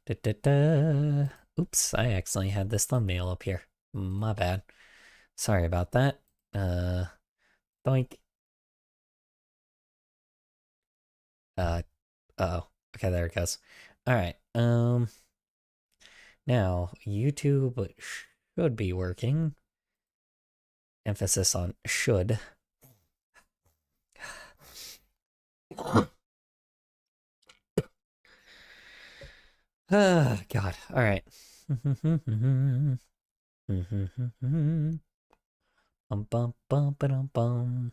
Da, da, da. Oops, I accidentally had this thumbnail up here. My bad. Sorry about that. Doink. Uh-oh. Okay, there it goes. Alright, now, YouTube should be working. Emphasis on should. God. Alright. Bum bum bum bum bum.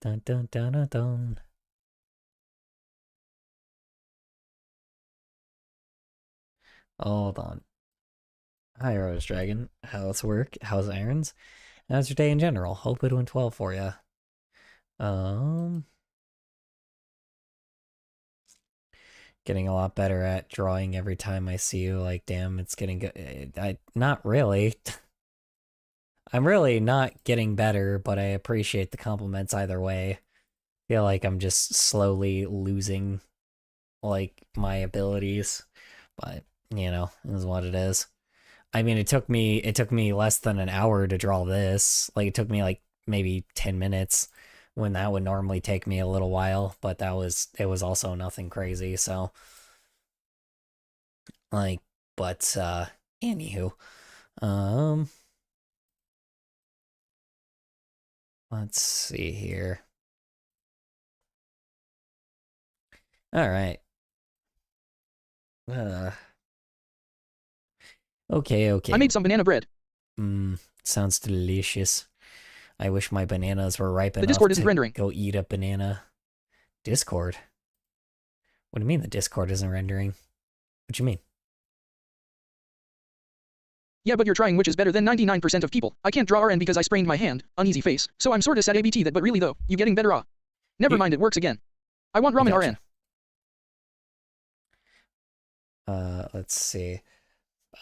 Dun dun dun dun dun. Hold on. Hi, Rose Dragon. How's work? How's errands? How's your day in general? Hope it went well for you. Getting a lot better at drawing every time I see you. Like, damn, it's getting good. Not really. I'm really not getting better, but I appreciate the compliments either way. Feel like I'm just slowly losing, like, my abilities, but you know, it is what it is. I mean, it took me less than an hour to draw this. Like, it took me like maybe 10 minutes when that would normally take me a little while, but it was also nothing crazy, so like, but anywho, let's see here. All right. Okay. I made some banana bread. Sounds delicious. I wish my bananas were ripe enough the Discord isn't to rendering. go eat a banana. Discord? What do you mean the Discord isn't rendering? What do you mean? Yeah, but you're trying, which is better than 99% of people. I can't draw RN because I sprained my hand. Uneasy face. So I'm sorta sad ABT that, but really though, you getting better Never mind, it works again. I want ramen Gotcha. RN. Let's see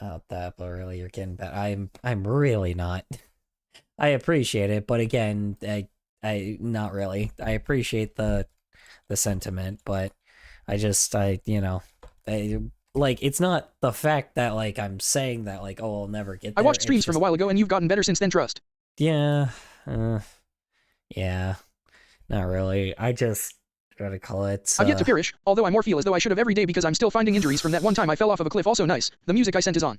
about that, but really you're getting better. I'm really not. I appreciate it, but again, I not really. I appreciate the sentiment, but you know, like, it's not the fact that, like, I'm saying that, like, oh, I'll never get there. I watched streams from a while ago and you've gotten better since then, trust. Yeah, yeah, not really. I just gotta call it. I've yet to perish, although I more feel as though I should have every day because I'm still finding injuries from that one time I fell off of a cliff. Also nice. The music I sent is on.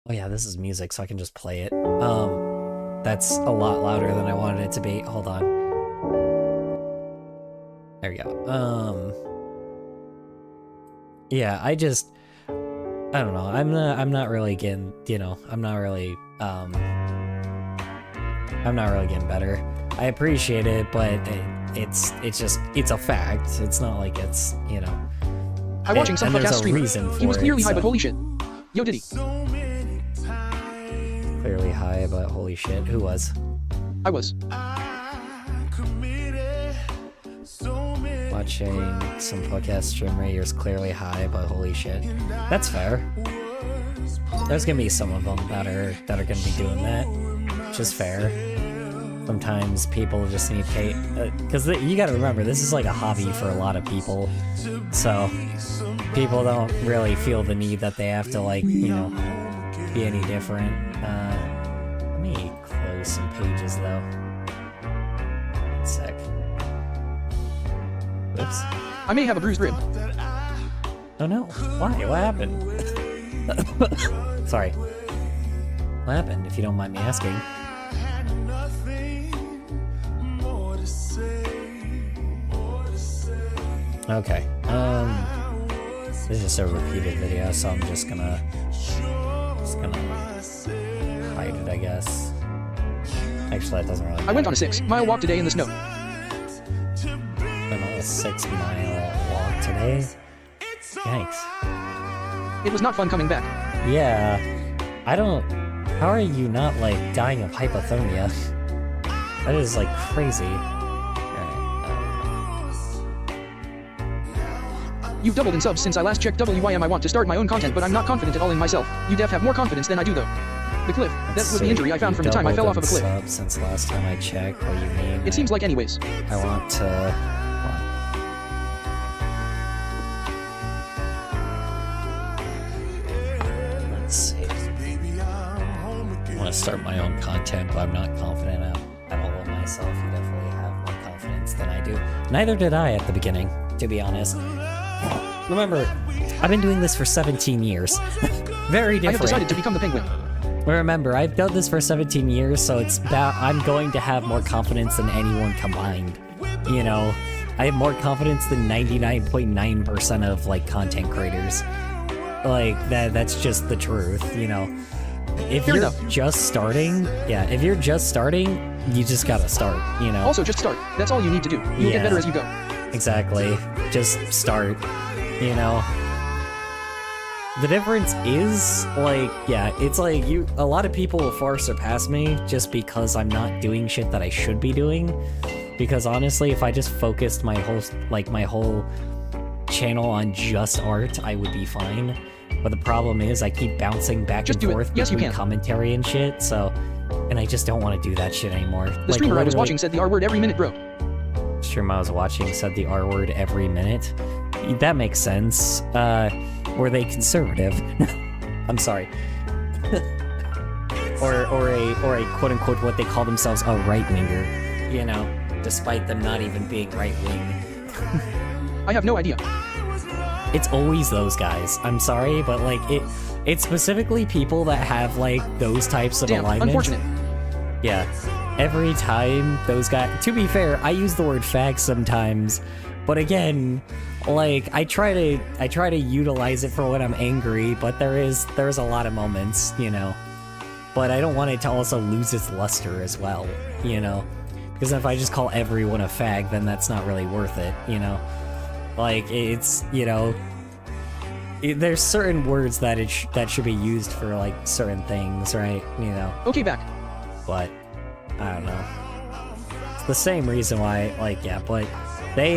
Oh yeah, this is music, so I can just play it. That's a lot louder than I wanted it to be. Hold on. There we go. Yeah, I don't know. I'm not really getting, you know, I'm not really getting better. I appreciate it, but it's a fact. It's not like it's, you know. I'm watching some podcast streamer. He was clearly high, but holy shit. Yo, did he? Clearly high, but holy shit. Who was? I was. Watching some podcast streamer. He was clearly high, but holy shit. That's fair. There's gonna be some of them that are gonna be doing that, which is fair. Sometimes people just need pay, because you gotta remember, this is like a hobby for a lot of people, so people don't really feel the need that they have to, like, you know, be any different. Let me close some pages though. One sec. Oops. I may have a bruised rib. Oh no. Why? What happened? Sorry. What happened, if you don't mind me asking? Okay. This is just a repeated video, so I'm just gonna hide it, I guess. Actually, that doesn't really matter. I went on a 6-mile walk today in the snow. Went on a 6-mile walk today? Yikes. It was not fun coming back. Yeah. How are you not, like, dying of hypothermia? That is, like, crazy. You've doubled in subs since I last checked WYM. I want to start my own content, but I'm not confident at all in myself. You def have more confidence than I do though. The cliff. That was the injury I found from the time I fell off of a cliff. Subs since last time I checked. What do you mean? It seems like anyways. I want to... start my own content, but I'm not confident at all in myself. You definitely have more confidence than I do. Neither did I at the beginning, to be honest. Remember, I've been doing this for 17 years. Very different. I have decided to become the penguin. Remember, I've done this for 17 years, so I'm going to have more confidence than anyone combined. You know, I have more confidence than 99.9% of, like, content creators. Like, that's just the truth, you know. If Fair you're enough. just starting, if you're just starting, you just gotta start, you know. Also, just start. That's all you need to do. You'll get better as you go. Exactly. Just start, you know. The difference is, like, it's like a lot of people will far surpass me just because I'm not doing shit that I should be doing. Because honestly, if I just focused my whole channel on just art, I would be fine. But the problem is I keep bouncing back Just and do it. forth Yes, you between can. commentary and shit, and I just don't want to do that shit anymore. The streamer I was watching said the R word every minute, bro. Streamer I was watching said the R word every minute. That makes sense. Were they conservative? I'm sorry. or a quote unquote what they call themselves a right winger, you know, despite them not even being right wing. I have no idea. It's always those guys. I'm sorry, but like it's specifically people that have like those types of Damn, alignments. unfortunate. Yeah. Every time those guys, to be fair, I use the word fag sometimes, but again, like I try to utilize it for when I'm angry, but there's a lot of moments, you know. But I don't want it to also lose its luster as well, you know. Because if I just call everyone a fag, then that's not really worth it, you know. Like it's, you know, there's certain words that that should be used for like certain things, right? You know. Okay, back. But I don't know. It's the same reason why, like, but they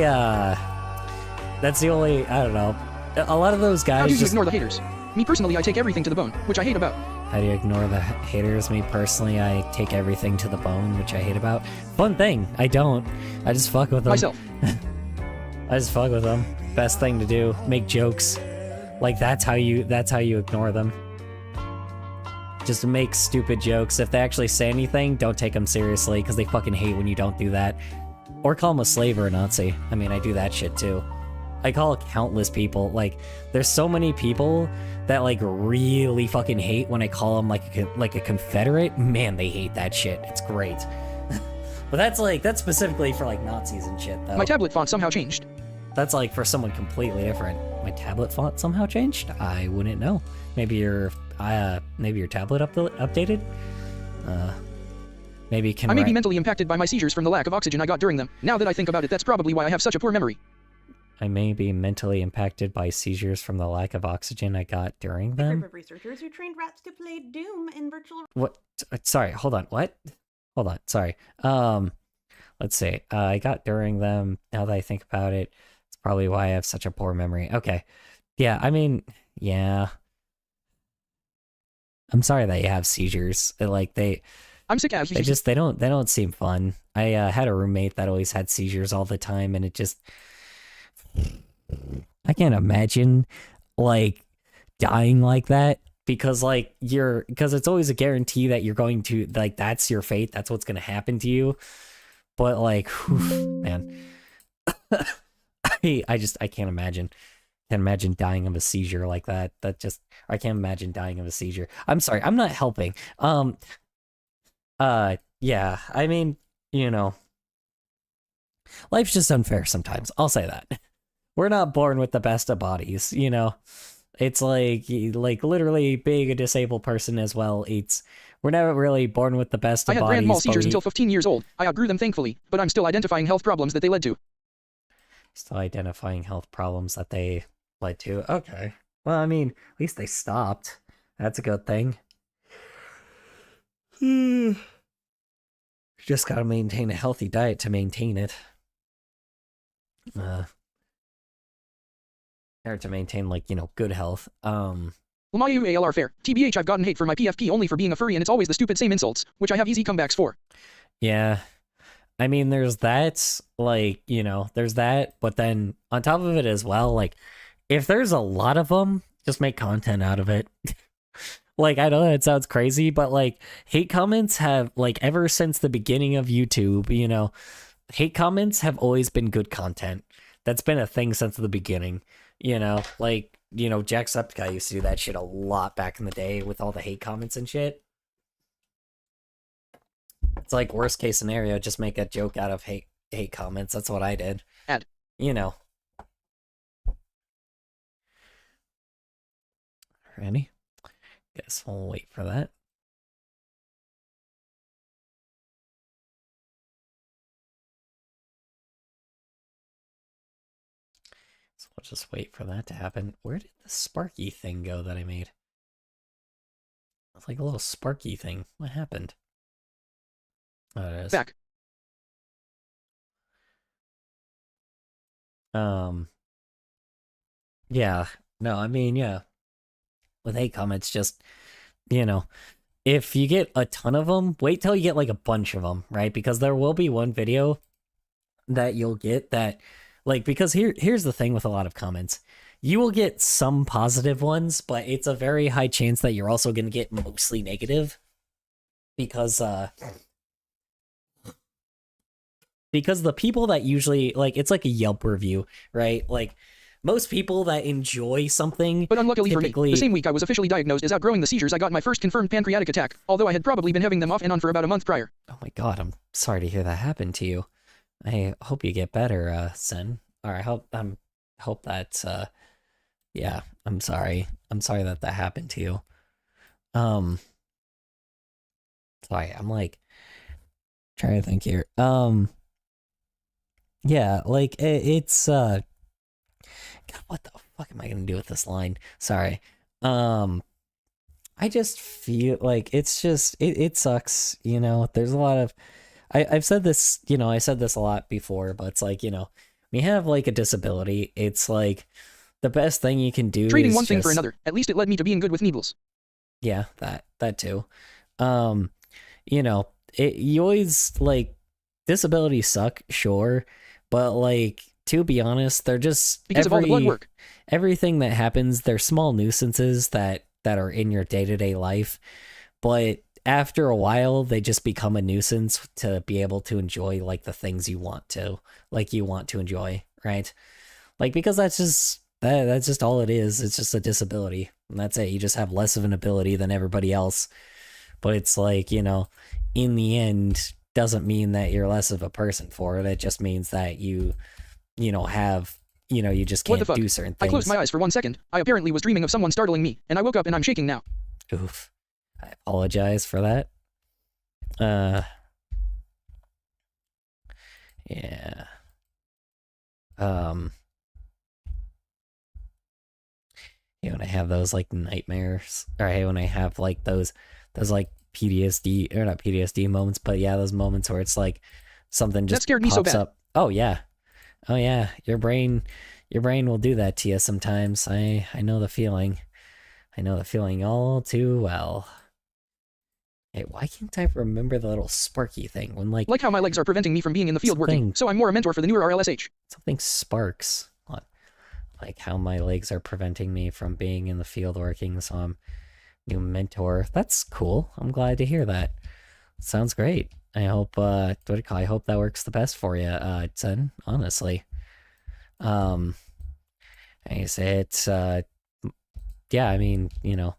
that's the only, I don't know. A lot of those guys How do you just ignore the haters? Me personally, I take everything to the bone, which I hate about. How do you ignore the haters? Me personally, I take everything to the bone, which I hate about. Fun thing, I don't. I just fuck with them. Myself. I just fuck with them. Best thing to do, make jokes. Like that's how you ignore them. Just make stupid jokes. If they actually say anything, don't take them seriously because they fucking hate when you don't do that. Or call them a slave or a Nazi. I mean, I do that shit too. I call countless people, like, there's so many people that, like, really fucking hate when I call them, like a Confederate. Man, they hate that shit. It's great. But that's specifically for, like, Nazis and shit, though. My tablet font somehow changed. That's, like, for someone completely different. My tablet font somehow changed? I wouldn't know. Maybe your tablet updated? Maybe you can I may be mentally impacted by my seizures from the lack of oxygen I got during them. Now that I think about it, that's probably why I have such a poor memory. I may be mentally impacted by seizures from the lack of oxygen I got during A them. group of researchers who trained rats to play Doom in virtual. What? Sorry, hold on. What? Hold on. Sorry. Let's see. I got during them. Now that I think about it, it's probably why I have such a poor memory. Okay. Yeah, I mean, yeah. I'm sorry that you have seizures. I'm sick as They don't seem fun. I had a roommate that always had seizures all the time, and it just, I can't imagine like dying like that because because it's always a guarantee that you're going to, like, that's your fate, that's what's gonna happen to you. But like, whew, man, I can't imagine. Can't imagine dying of a seizure like that. I can't imagine dying of a seizure. I'm sorry, I'm not helping. Yeah, I mean, you know, life's just unfair sometimes. I'll say that. We're not born with the best of bodies, you know. It's like literally being a disabled person as well. We're never really born with the best I of had bodies. grand mal seizures until 15 years old. I outgrew them thankfully, but I'm still identifying health problems that they led to. Still identifying health problems that they led to. Okay. Well, I mean, at least they stopped. That's a good thing. Just gotta maintain a healthy diet to maintain it. Or to maintain, like, you know, good health. Lamayu ALR fair. TBH, I've gotten hate for my PFP only for being a furry, and it's always the stupid same insults, which I have easy comebacks for. Yeah. I mean, there's that, like, you know, there's that, but then on top of it as well, like, if there's a lot of them, just make content out of it. Like, I know that sounds crazy, but like hate comments have, like, ever since the beginning of YouTube, you know, hate comments have always been good content. That's been a thing since the beginning, you know, like, you know, Jacksepticeye used to do that shit a lot back in the day with all the hate comments and shit. It's like worst case scenario, just make a joke out of hate comments. That's what I did. Add. You know. Ready? Guess we'll wait for that. So we'll just wait for that to happen. Where did the Sparky thing go that I made? It's like a little Sparky thing. What happened? Oh, it is. Back. Yeah. No, I mean, yeah. With hate comments, just, you know, if you get a ton of them, wait till you get like a bunch of them, right? Because there will be one video that you'll get that, like, because here's the thing with a lot of comments. You will get some positive ones, but it's a very high chance that you're also going to get mostly negative. Because the people that usually, like, it's like a Yelp review, right? Like, most people that enjoy something, But unluckily for typically, me, the same week I was officially diagnosed as outgrowing the seizures, I got my first confirmed pancreatic attack, although I had probably been having them off and on for about a month prior. oh my god, I'm sorry to hear that happened to you. I hope you get better, Sen. Or I hope that yeah, I'm sorry. I'm sorry that happened to you. Sorry, I'm like trying to think here. Yeah, like it's God, what the fuck am I gonna do with this line? Sorry. I just feel like it's just it sucks, you know. There's a lot of I've said this, you know, I said this a lot before, but it's like, you know, when you have like a disability, it's like the best thing you can do Trading is one thing for just- another, at least it led me to being good with needles. Yeah, that too. You know, you always like disabilities suck, sure, but like to be honest, they're just Because of all the blood work. everything that happens, they're small nuisances that are in your day-to-day life, but after a while they just become a nuisance to be able to enjoy like the things you want to enjoy, right? Like, because that's just all it is. It's just a disability, and that's it. You just have less of an ability than everybody else, but it's like, you know, in the end doesn't mean that you're less of a person for it. It just means that you know, have, you know, you just What the can't fuck? do certain I things. closed my eyes for 1 second. I apparently was dreaming of someone startling me, and I woke up and I'm shaking now. Oof. I apologize for that. Yeah. Yeah, when I have those like nightmares, or hey, when I have like those like PTSD, or not PTSD moments, but yeah, those moments where it's like something That just scared me so pops bad. up. Oh yeah, your brain will do that to you sometimes. I know the feeling. I know the feeling all too well. Hey, why can't I remember the little Sparky thing when like Like how my legs are preventing me from being in the field Something- working, so I'm more a mentor for the newer RLSH. something sparks? What? Like how my legs are preventing me from being in the field working, so I'm new mentor. That's cool. I'm glad to hear that. Sounds great. I hope what do you call it? I hope that works the best for you, Zen, honestly. I say it's yeah, I mean, you know,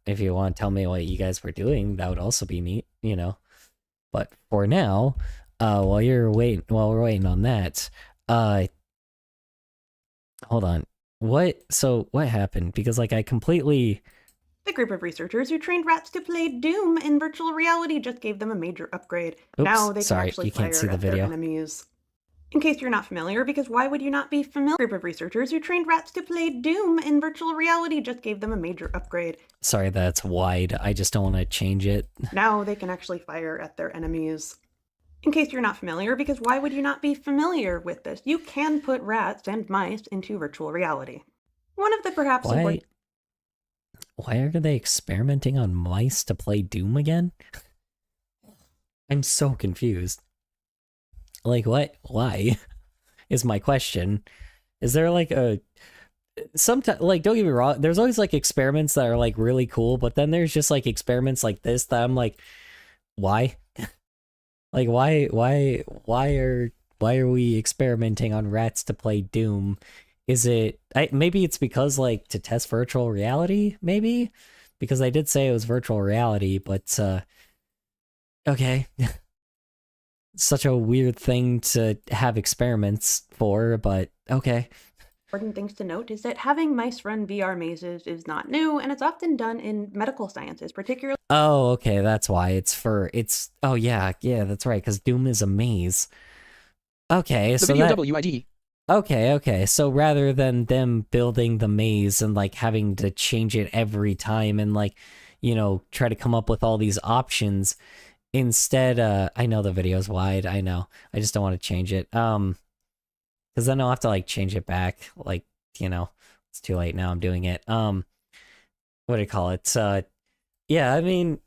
if you want to tell me what you guys were doing, that would also be neat, you know. But for now, while we're waiting on that, hold on. What happened? Because like I completely The group of researchers who trained rats to play Doom in virtual reality just gave them a major upgrade. Oops, Now they can sorry, actually you can't fire see the at their video. enemies. In case you're not familiar, because why would you not be familiar? The group of researchers who trained rats to play Doom in virtual reality just gave them a major upgrade. Sorry, that's wide. I just don't want to change it. Now they can actually fire at their enemies. In case you're not familiar, because why would you not be familiar with this? You can put rats and mice into virtual reality. One of the perhaps Why are they experimenting on mice to play Doom again? I'm so confused. Like, what? Why? Is my question. Is there like a sometimes, like, don't get me wrong, there's always like experiments that are like really cool, but then there's just like experiments like this that I'm like, why? Like, why are we experimenting on rats to play Doom? Is it maybe it's because like to test virtual reality, maybe? Because they did say it was virtual reality, but okay. Such a weird thing to have experiments for, but okay. Important things to note is that having mice run VR mazes is not new, and it's often done in medical sciences, particularly. Oh, okay, that's why oh yeah, that's right, because Doom is a maze. Okay, The so video that WID. okay, so rather than them building the maze and like having to change it every time and like, try to come up with all these options, instead, I know the video's wide, I know. I just don't want to change it. Because then I'll have to like change it back, like, it's too late now, I'm doing it. What do you call it? Yeah, I mean,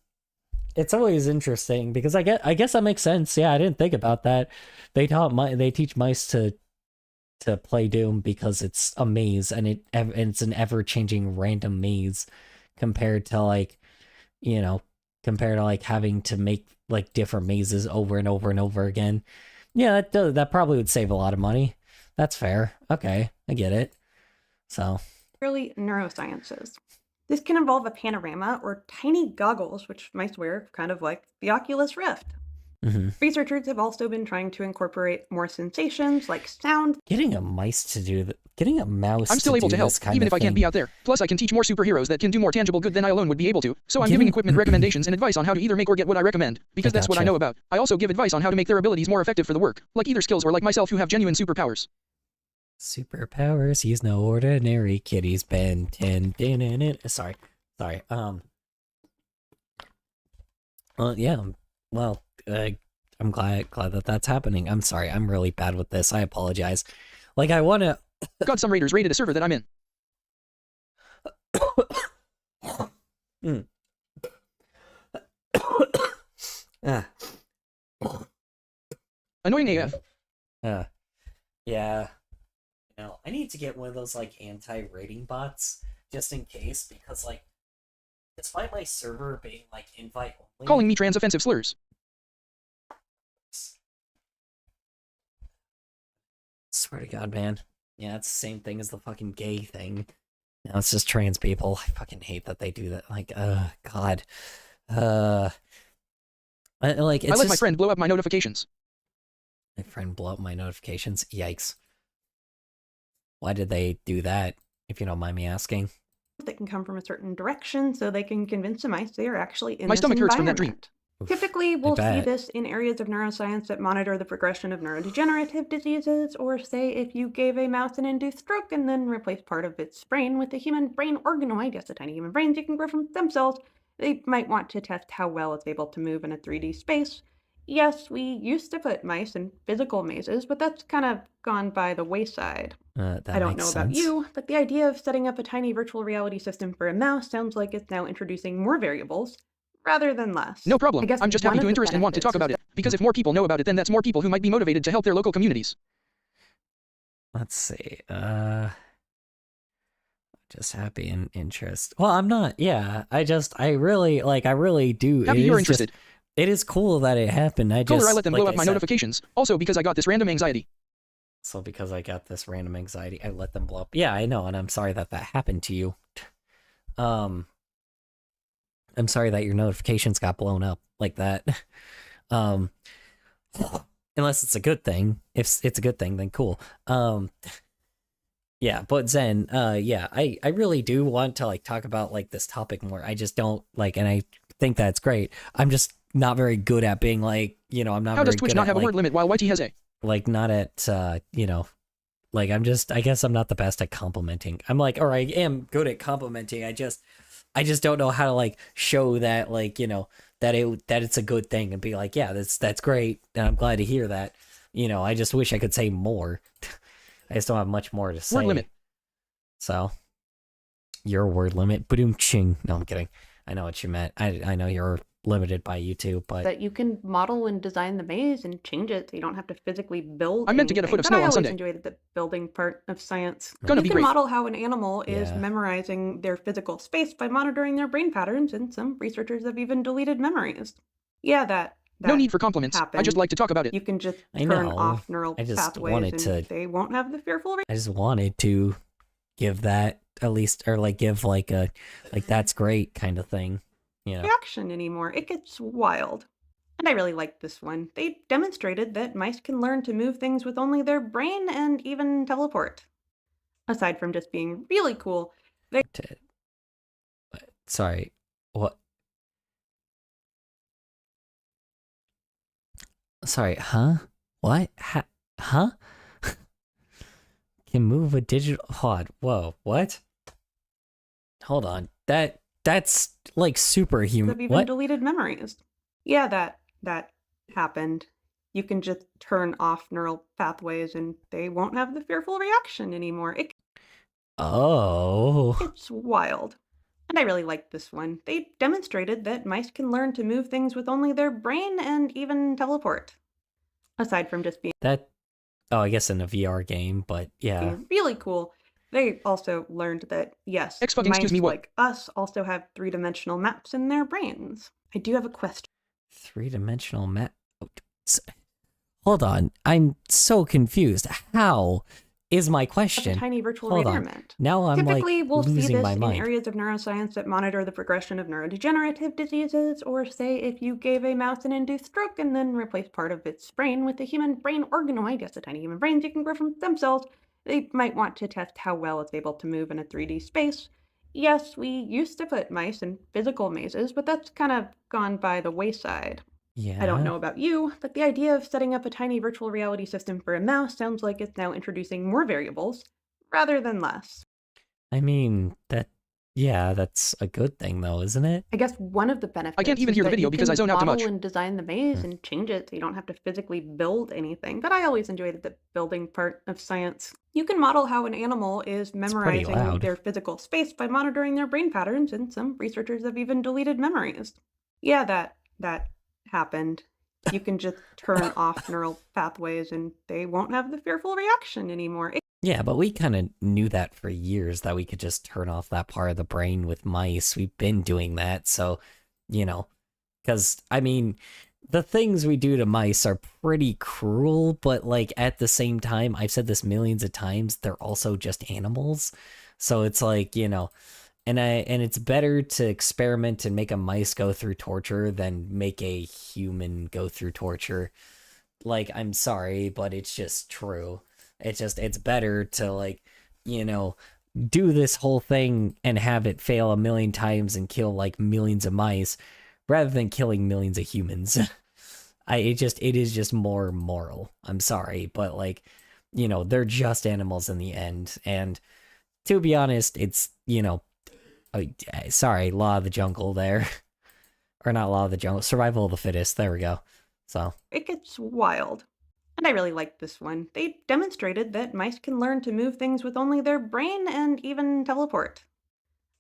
it's always interesting because I guess that makes sense. Yeah, I didn't think about that. They teach mice to play Doom because it's a maze and it's an ever-changing random maze compared to like, having to make like different mazes over and over and over again. Yeah, that probably would save a lot of money. That's fair. Okay, I get it. So, Neurosciences. This can involve a panorama or tiny goggles, which mice wear, kind of like the Oculus Rift. Researchers have also been trying to incorporate more sensations like sound. Getting a mouse I'm still able to help, even if I can't be out there. Plus, I can teach more superheroes that can do more tangible good than I alone would be able to. So I'm giving equipment recommendations and advice on how to either make or get what I recommend, because that's what I know about. I also give advice on how to make their abilities more effective for the work, like either skills or like myself who have genuine superpowers. Superpowers, he's no ordinary kid, he's Ben 10. Sorry. Yeah, well, I'm glad that that's happening. I'm sorry, I'm really bad with this. I apologize. Like, I want to... God, some raiders raided a server that I'm in. Annoying AF. Yeah. I need to get one of those, like, anti-rating bots, just in case, because, like, despite my server being, like, invite only... Calling me trans offensive slurs. Swear to God, man. Yeah, it's the same thing as the fucking gay thing. Now it's just trans people. I fucking hate that they do that. Like, God. I let my friend blow up my notifications. My friend blow up my notifications? Yikes. Why did they do that, if you don't mind me asking? That can come from a certain direction, so they can convince the mice they are actually in my this stomach hurts from that dream. Oof, typically, we'll see this in areas of neuroscience that monitor the progression of neurodegenerative diseases, or say if you gave a mouse an induced stroke and then replaced part of its brain with a human brain organoid, yes, the tiny human brains you can grow from stem cells, they might want to test how well it's able to move in a 3D space. Yes, we used to put mice in physical mazes, but that's kind of gone by the wayside. I don't know about you, but the idea of setting up a tiny virtual reality system for a mouse sounds like it's now introducing more variables rather than less. No problem. I'm just happy to interest and want to talk about it, because if more people know about it, then that's more people who might be motivated to help their local communities. Let's see. Just happy and interest. Well, I'm not. Yeah, I really do. Happy you're interested. It is cool that it happened. I let them blow up my notifications. Also because I got this random anxiety. So because I got this random anxiety, I let them blow up. Yeah, I know, and I'm sorry that happened to you. I'm sorry that your notifications got blown up like that. Unless it's a good thing. If it's a good thing, then cool. Yeah, but Zen, yeah, I really do want to, like, talk about, like, this topic more. I just don't, like, and I think that's great. I'm just not very good at being, like, I'm not How very does Twitch good not at, have a word limit while YT has a? Like, not at, like, I guess I'm not the best at complimenting. I'm like, or I am good at complimenting. I just don't know how to, like, show that, like, that it's a good thing and be like, yeah, that's great. And I'm glad to hear that. I just wish I could say more. I just don't have much more to say. Word limit. So, your word limit. Ba-doom ching. No, I'm kidding. I know what you meant. I know you're limited by YouTube, but that you can model and design the maze and change it so you don't have to physically build. I meant to get a foot of snow on Sunday. I always enjoyed the building part of science. Gonna be You can great. model how an animal is Yeah. memorizing their physical space by monitoring their brain patterns, and some researchers have even deleted memories. Yeah, that No need for compliments. I just like to talk about it. You can just I turn know. off neural I just pathways wanted and to- they won't have the fearful I just wanted to give that at least, or like give like a, like that's great kind of thing, you know. reaction anymore. It gets wild. And I really liked this one. They demonstrated that mice can learn to move things with only their brain and even teleport. Aside from just being really cool, Sorry, what? Sorry, huh? What? Huh? Can move a digital... Whoa, what? Hold on. That's like superhuman. have even What? deleted memories. Yeah, that happened. You can just turn off neural pathways and they won't have the fearful reaction anymore. Oh. It's wild. And I really liked this one. They demonstrated that mice can learn to move things with only their brain and even teleport. Aside from just being Oh, I guess in a VR game, but yeah. really cool, they also learned that, yes, Excuse me, mice what? like us also have three-dimensional maps in their brains. I do have a question. Three-dimensional map. Hold on. I'm so confused. How is my A question? tiny virtual Hold on. environment. Now I'm Typically, like we'll see losing this my in mind. areas of neuroscience that monitor the progression of neurodegenerative diseases, or say if you gave a mouse an induced stroke and then replaced part of its brain with a human brain organoid, yes, a tiny human brain you can grow from stem cells, they might want to test how well it's able to move in a 3D space. Yes, we used to put mice in physical mazes, but that's kind of gone by the wayside. Yeah. I don't know about you, but the idea of setting up a tiny virtual reality system for a mouse sounds like it's now introducing more variables rather than less. I mean, that's a good thing though, isn't it? I guess one of the benefits I can't even is hear the that video you because can I zone out too much. model and design the maze and change it so you don't have to physically build anything. But I always enjoyed the building part of science. You can model how an animal is pretty memorizing loud. their physical space by monitoring their brain patterns, and some researchers have even deleted memories. Yeah, that happened. You can just turn off neural pathways and they won't have the fearful reaction anymore. Yeah, but we kind of knew that for years, that we could just turn off that part of the brain with mice. We've been doing that, so, you know, because, I mean, the things we do to mice are pretty cruel, but, like, at the same time, I've said this millions of times, they're also just animals. So it's like, you know, and it's better to experiment and make a mice go through torture than make a human go through torture. Like, I'm sorry, but it's just true. It's better to, like, you know, do this whole thing and have it fail a million times and kill like millions of mice rather than killing millions of humans. It is just more moral. I'm sorry, but, like, you know, they're just animals in the end. And to be honest, it's, you know, sorry, law of the jungle there. Or not law of the jungle, survival of the fittest. There we go. So It gets wild. And I really liked this one. They demonstrated that mice can learn to move things with only their brain and even teleport.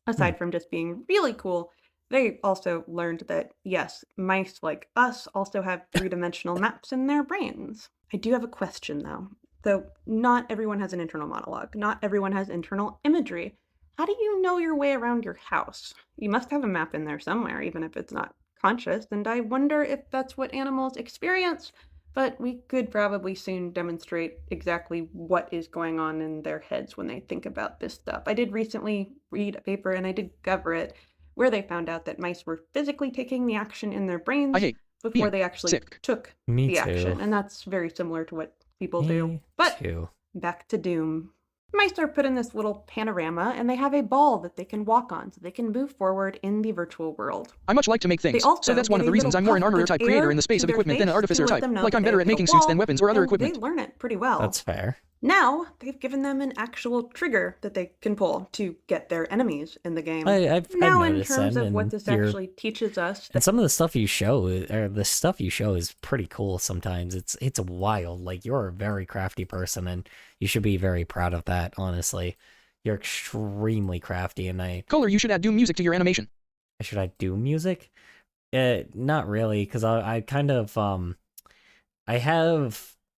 Aside from just being really cool, they also learned that, yes, mice like us also have three-dimensional maps in their brains. I do have a question, though. Though not everyone has an internal monologue. Not everyone has internal imagery. How do you know your way around your house? You must have a map in there somewhere, even if it's not conscious, and I wonder if that's what animals experience. But we could probably soon demonstrate exactly what is going on in their heads when they think about this stuff. I did recently read a paper, and I did cover it, where they found out that mice were physically taking the action in their brains before they actually took the action. And that's very similar to what people do. But back to Doom. Mice are put in this little panorama, and they have a ball that they can walk on, so they can move forward in the virtual world. I much like to make things, so that's one of the reasons I'm more an armorer-type creator in the space of equipment than an artificer-type. Like I'm better at making suits than weapons or other equipment. They learn it pretty well. that's fair. Now, they've given them an actual trigger that they can pull to get their enemies in the game. I've now, in noticed terms them, of what and this you're- actually teaches us, And some of the stuff you show, or the stuff you show, is pretty cool sometimes. It's wild. Like, you're a very crafty person, and you should be very proud of that, honestly. You're extremely crafty, and Kohler, you should add Doom music to your animation. should I do music? Not really, because I kind of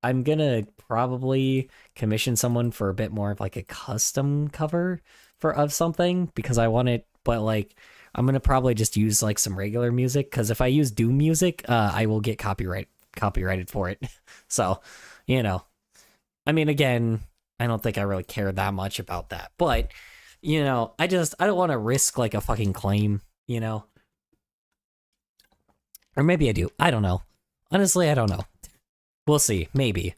I'm gonna probably commission someone for a bit more of like a custom cover of something, because I want it, but like I'm gonna probably just use like some regular music, because if I use Doom music, I will get copyrighted for it. So, you know, I mean, again, I don't think I really care that much about that, but you know, I don't want to risk like a fucking claim, you know, or maybe I do. I don't know. Honestly, I don't know. We'll see. Maybe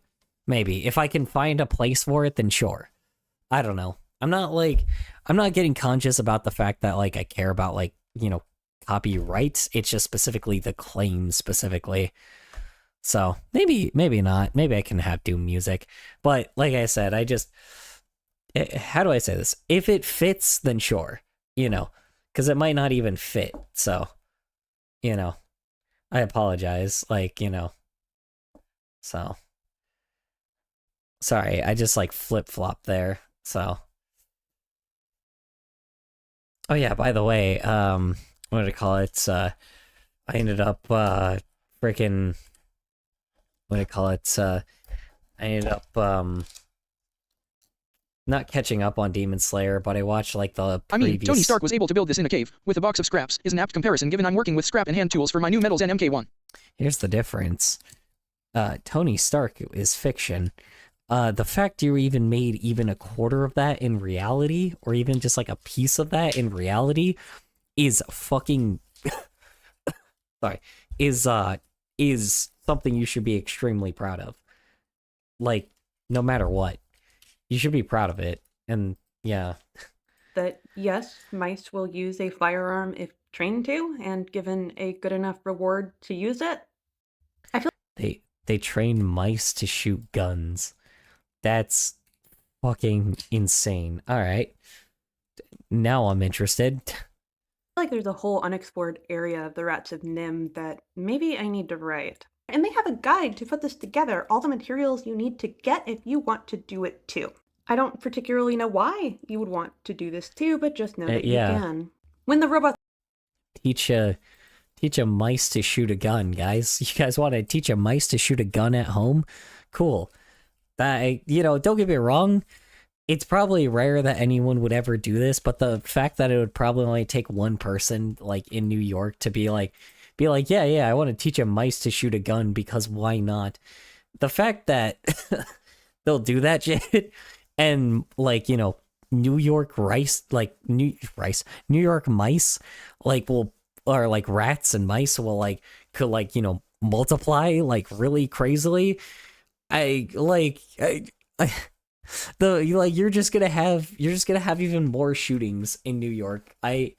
if I can find a place for it, then sure. I don't know. I'm not getting conscious about the fact that like I care about like, you know, copyrights. It's just specifically the claim specifically. So maybe not. Maybe I can have Doom music. But like I said, how do I say this? If it fits, then sure. You know, because it might not even fit. So, you know, I apologize. Like, you know, so sorry. I just like flip-flop there. So. Oh yeah, by the way, what did I call it? I ended up freaking what do I call it? I ended up not catching up on Demon Slayer, but I watched like the previous... Tony Stark was able to build this in a cave with a box of scraps is an apt comparison given I'm working with scrap and hand tools for my new metals and MK1. Here's the difference. Tony Stark is fiction. The fact you even made even a quarter of that in reality, or even just like a piece of that in reality, is fucking sorry, is something you should be extremely proud of. Like, no matter what, you should be proud of it. And yeah, that yes, mice will use a firearm if trained to, and given a good enough reward to use it. I feel they train mice to shoot guns. That's fucking insane. All right. Now I'm interested. like there's a whole unexplored area of the Rats of Nim that maybe I need to write. And they have a guide to put this together, all the materials you need to get if you want to do it too. I don't particularly know why you would want to do this too, but just know that you can. When the robots teach a mice to shoot a gun, guys. You guys want to teach a mice to shoot a gun at home? Cool. You know, don't get me wrong, it's probably rare that anyone would ever do this, but the fact that it would probably only take one person, like, in New York to be like, yeah, I want to teach a mice to shoot a gun, because why not? The fact that they'll do that shit, and, like, you know, New York York mice, like, or, like, rats and mice will, like, could, like, you know, multiply, like, really crazily. You're just gonna have even more shootings in New York. I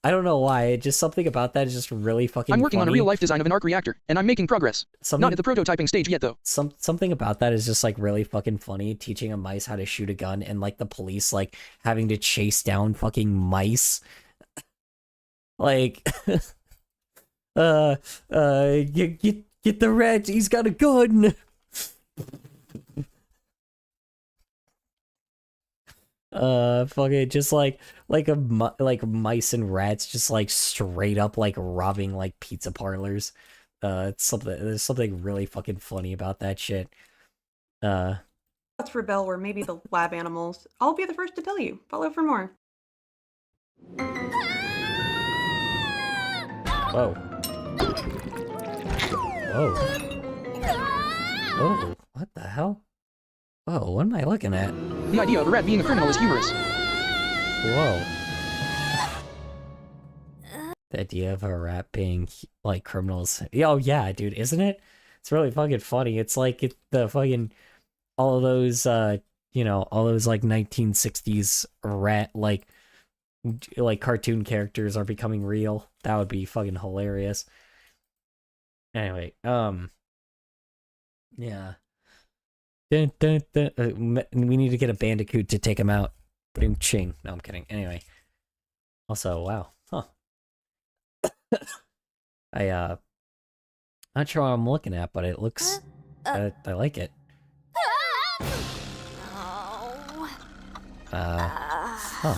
don't know why. Just something about that is just really fucking I'm working funny. on a real life design of an arc reactor, and I'm making progress. Not at the prototyping stage yet, though. Something about that is just like really fucking funny. Teaching a mice how to shoot a gun, and like the police like having to chase down fucking mice. Like, get the rat. He's got a gun. Fucking just like mice and rats just like straight up like robbing like pizza parlors. There's something really fucking funny about that shit. Let's rebel were maybe the lab animals. I'll be the first to tell you. Follow for more. Whoa. Oh, what the hell? Oh, what am I looking at? The idea of a rat being a criminal is humorous. Whoa. The idea of a rat being, like, criminals. Oh, yeah, dude, isn't it? It's really fucking funny. It's like the fucking, all of those, you know, all those, like, 1960s rat, like cartoon characters are becoming real. That would be fucking hilarious. Anyway, yeah. We need to get a bandicoot to take him out. Ching. No, I'm kidding. Anyway. Also, wow. Huh. Not sure what I'm looking at, but it looks... I like it. Huh.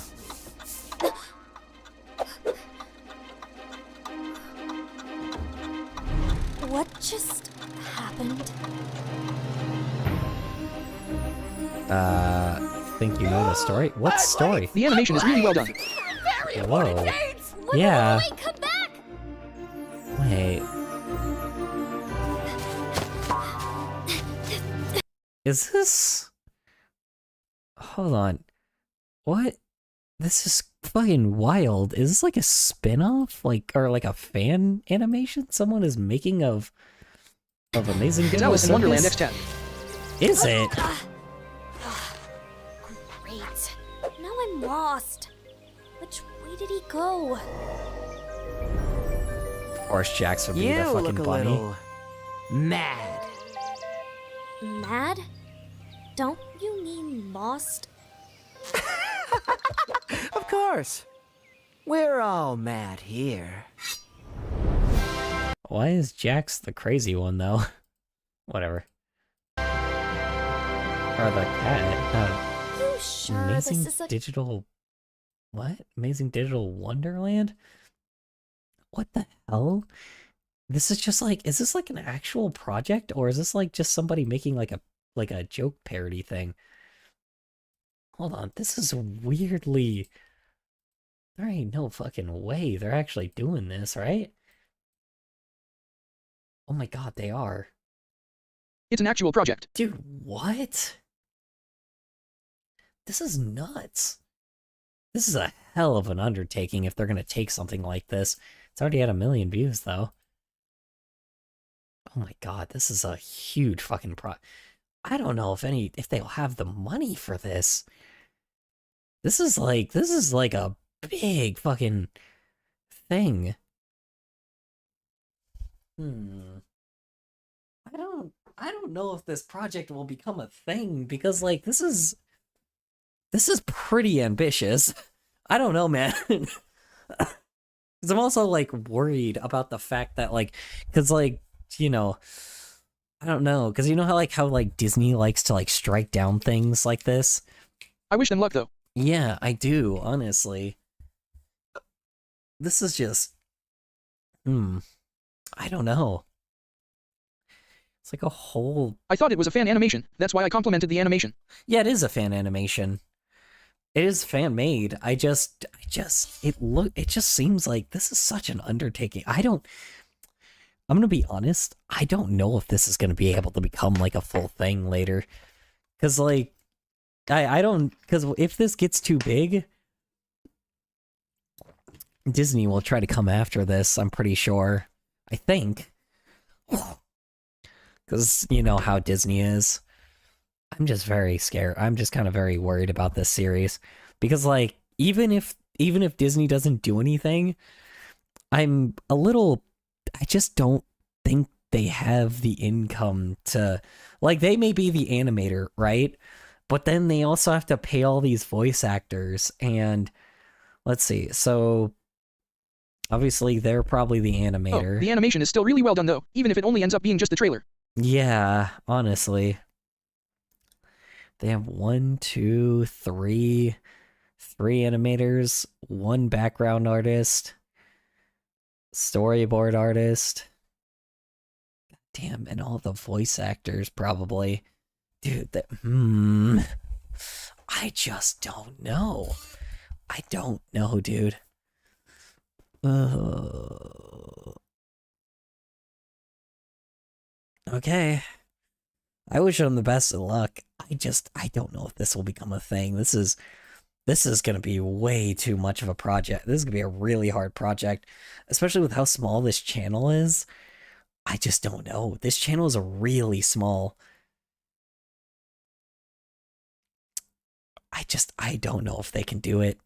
I think you know the story? What story? The animation is really well done. Whoa. Look, Yeah. Wait, come back! Wait. Is this... Hold on. What? This is fucking wild. Is this like a spin-off? Like, or like a fan animation someone is making of Amazing It's Digital Alice in Wonderland Circus? X10. Is it? Great. Now I'm lost. Which way did he go? Of course, Jax would be You the fucking look a bunny. little mad. Mad? Don't you mean lost? Of course. We're all mad here. Why is Jax the crazy one, though? Whatever. Or the cat. You sure Amazing this is a... Digital... What? Amazing Digital Wonderland? What the hell? This is just like... Is this like an actual project? Or is this like just somebody making like a joke parody thing? Hold on, this is weirdly... There ain't no fucking way they're actually doing this, right? Oh my god, they are. It's an actual project. Dude, what? This is nuts. This is a hell of an undertaking if they're gonna take something like this. It's already had 1 million views, though. Oh my god, this is a huge fucking I don't know if they'll have the money for this. This is like a big fucking thing. I don't know if this project will become a thing because like this is pretty ambitious. I don't know, man. Cuz I'm also like worried about the fact that like cuz like, you know, I don't know, cuz you know how like Disney likes to like strike down things like this? I wish them luck, though. Yeah, I do, honestly. This is just I don't know. It's like a whole... I thought it was a fan animation. That's why I complimented the animation. Yeah, it is a fan animation. It is fan made. It just seems like this is such an undertaking. I'm gonna be honest, I don't know if this is gonna be able to become like a full thing later. Cause like cause if this gets too big, Disney will try to come after this, I'm pretty sure. I think. Because you know how Disney is. I'm just very scared. I'm just kind of very worried about this series. Because, like, even if Disney doesn't do anything, I just don't think they have the income to... Like, they may be the animator, right? But then they also have to pay all these voice actors, and... Let's see, so... Obviously, they're probably the animator. Oh, the animation is still really well done, though, even if it only ends up being just the trailer. Yeah, honestly. They have 1, 2, 3 animators, 1 background artist, storyboard artist. Damn, and all the voice actors probably. Dude, I just don't know. I don't know, dude. Okay. I wish them the best of luck. I don't know if this will become a thing. This is gonna be way too much of a project. This is gonna be a really hard project, especially with how small this channel is. I just don't know. This channel is really small. I don't know if they can do it.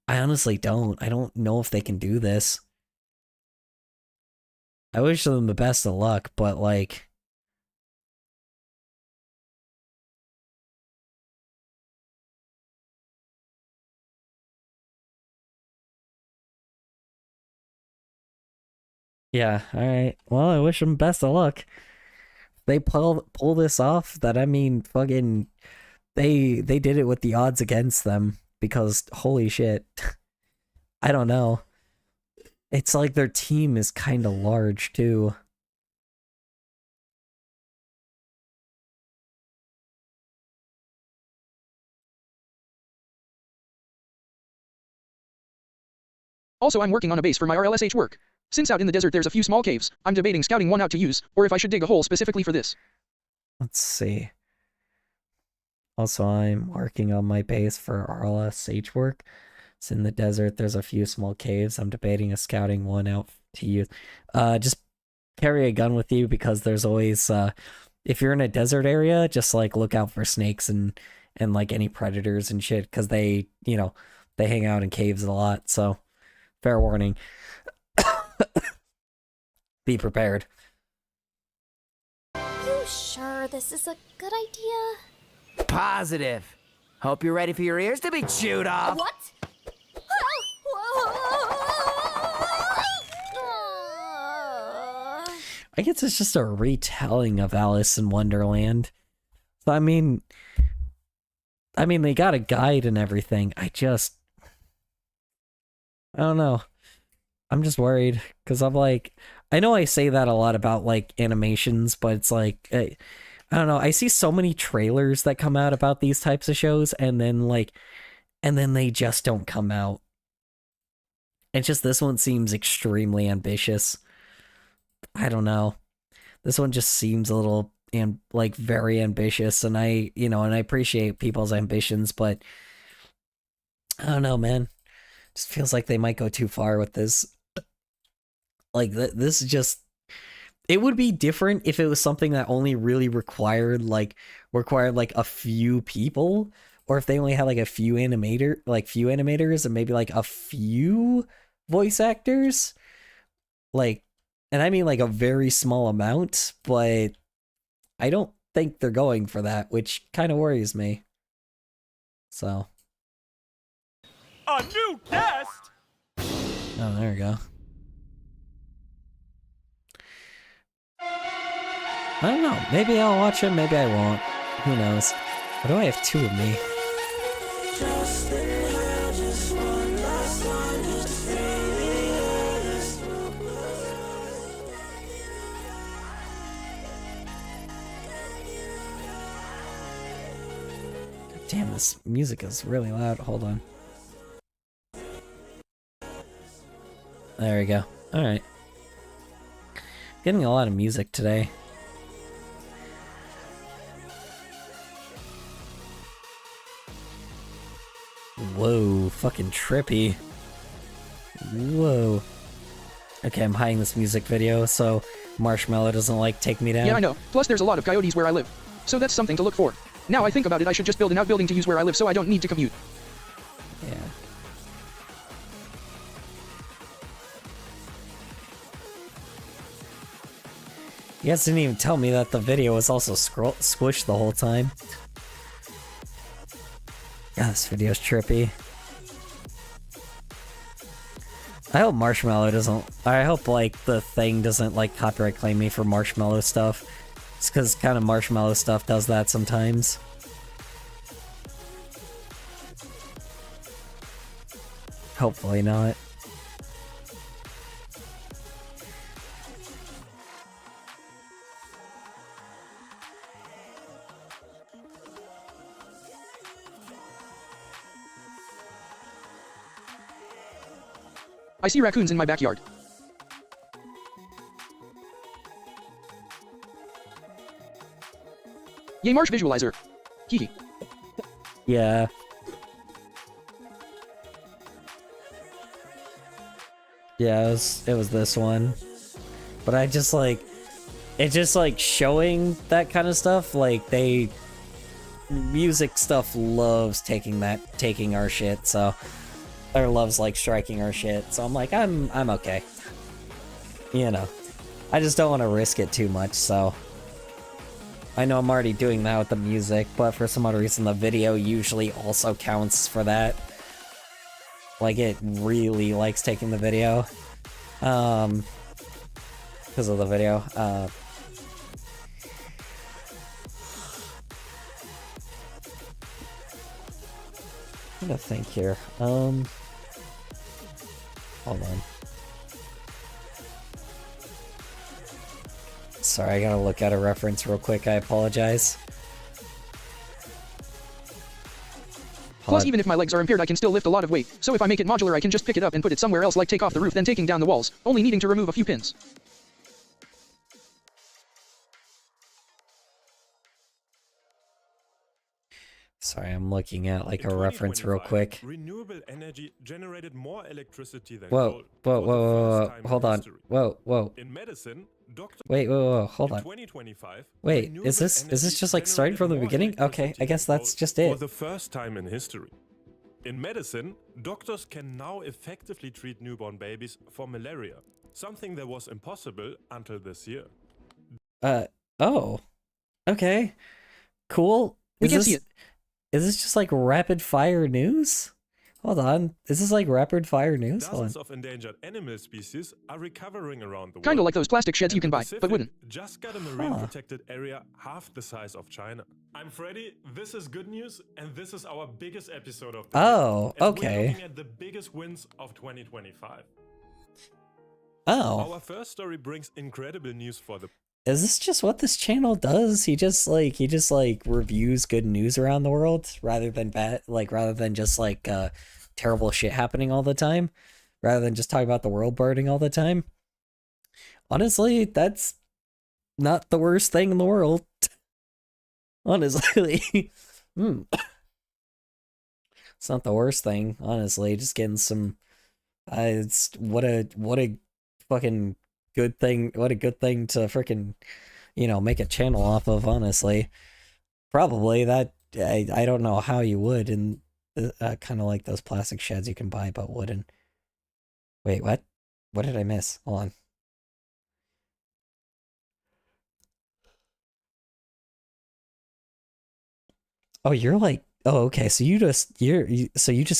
I honestly don't. I don't know if they can do this. I wish them the best of luck, but like... Yeah, alright. Well, I wish them best of luck. They pull this off, that I mean, fucking... They did it with the odds against them, because holy shit. I don't know. It's like their team is kind of large, too. Also, I'm working on a base for my RLSH work. Since out in the desert there's a few small caves, I'm debating scouting one out to use, or if I should dig a hole specifically for this. Let's see. Also, I'm working on my base for RLSH work. It's in the desert. There's a few small caves. I'm debating a scouting one out to use. Just carry a gun with you because there's always, if you're in a desert area, just like look out for snakes and like any predators and shit because they, you know, they hang out in caves a lot. So, fair warning. Be prepared. You sure this is a good idea? Positive. Hope you're ready for your ears to be chewed off. What? I guess it's just a retelling of Alice in Wonderland. So, I mean, they got a guide and everything. I don't know. I'm just worried because I'm like, I know I say that a lot about like animations, but it's like, I don't know. I see so many trailers that come out about these types of shows and then they just don't come out. It's just this one seems extremely ambitious. I don't know. This one just seems a little like very ambitious, and I appreciate people's ambitions, but I don't know, man. Just feels like they might go too far with this. Like this is just. It would be different if it was something that only really required like a few people, or if they only had like a few animators and maybe like a few voice actors, like, and I mean like a very small amount, but I don't think they're going for that, which kind of worries me. So. A new guest? Oh, there we go. I don't know. Maybe I'll watch it, maybe I won't. Who knows? Why do I have two of me? Damn, this music is really loud. Hold on. There we go. Alright. Getting a lot of music today. Whoa, fucking trippy. Whoa. Okay, I'm hiding this music video so Marshmallow doesn't like take me down. Yeah, I know. Plus there's a lot of coyotes where I live. So that's something to look for. Now I think about it, I should just build an outbuilding to use where I live so I don't need to commute. Yeah. You guys didn't even tell me that the video was also squished the whole time. Yeah, this video's trippy. I hope Marshmallow doesn't... I hope, like, the thing doesn't, like, copyright claim me for Marshmallow stuff. It's because kind of Marshmallow stuff does that sometimes. Hopefully not. I see raccoons in my backyard. Yay, Marsh Visualizer. Hehe. Yeah. Yeah, it was this one. But I just like... It's just like showing that kind of stuff, like music stuff loves taking our shit, so... Or loves like striking our shit, so I'm like, I'm okay. You know. I just don't want to risk it too much, so... I know I'm already doing that with the music, but for some other reason the video usually also counts for that. Like, it really likes taking the video. Because of the video. I'm gonna think here. Hold on. Sorry, I gotta look at a reference real quick. I apologize. Plus, even if my legs are impaired, I can still lift a lot of weight. So if I make it modular, I can just pick it up and put it somewhere else, like take off the roof, then taking down the walls, only needing to remove a few pins. Sorry, I'm looking at like a reference real quick. Renewable energy generated more electricity than Whoa, coal. whoa, hold on. Whoa. In medicine, Whoa, hold on. 2025, wait, is this just like starting from the beginning? Okay, I guess that's just it. For the first time in history. In medicine, doctors can now effectively treat newborn babies for malaria, something that was impossible until this year. Oh. Okay. Cool. We can't see it. Is this just like rapid fire news? Hold on. Is this like rapid fire news? Dozens of endangered animal species are recovering around the world. Kinda like those plastic sheds you can buy, but wooden. Just got a marine protected area half the size of China. I'm Freddy, this is good news, and this is our biggest episode of the year. Okay. We're looking at the biggest wins of 2025. Oh. Our first story brings incredible news for the... Is this just what this channel does? He just reviews good news around the world rather than just terrible shit happening all the time, rather than just talking about the world burning all the time. Honestly, that's not the worst thing in the world. Honestly. It's not the worst thing, honestly. Just getting some it's what a fucking good thing, what a good thing to freaking, make a channel off of, honestly. Probably that, I don't know how you would, and kind of like those plastic sheds you can buy, but wooden. Wait, what? What did I miss? Hold on. Oh, you're like, oh, okay, so you just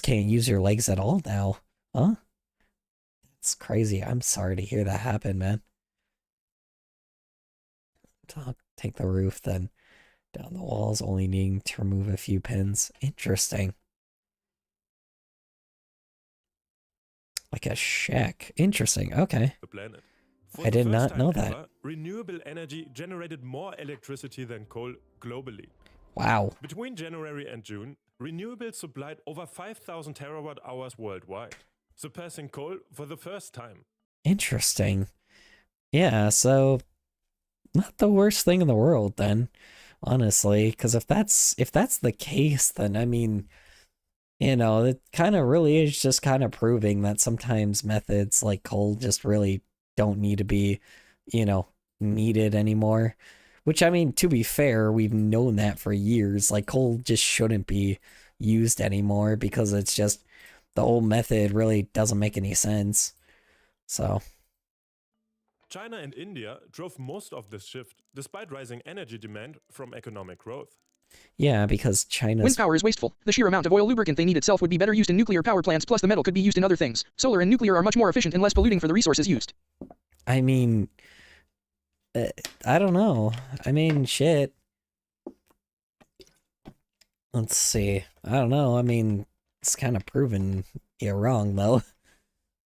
can't use your legs at all now, huh? It's crazy. I'm sorry to hear that happen, man. I'll take the roof, then down the walls, only needing to remove a few pins. Interesting. Like a shack. Interesting. Okay. The planet. I did not know that. Renewable energy generated more electricity than coal globally. Wow. Between January and June, renewables supplied over 5,000 terawatt hours worldwide, surpassing coal for the first time. Interesting. Yeah, so not the worst thing in the world then, honestly, because if that's the case, then I mean, it kind of really is just kind of proving that sometimes methods like coal just really don't need to be, needed anymore. Which, I mean, to be fair, we've known that for years. Like, coal just shouldn't be used anymore because it's just, the whole method really doesn't make any sense. So China and India drove most of this shift, despite rising energy demand from economic growth. Yeah, because China's... Wind power is wasteful. The sheer amount of oil lubricant they need itself would be better used in nuclear power plants, plus the metal could be used in other things. Solar and nuclear are much more efficient and less polluting for the resources used. I mean... I don't know. I mean, shit. Let's see. I don't know. I mean, it's kind of proven you're wrong, though. Let's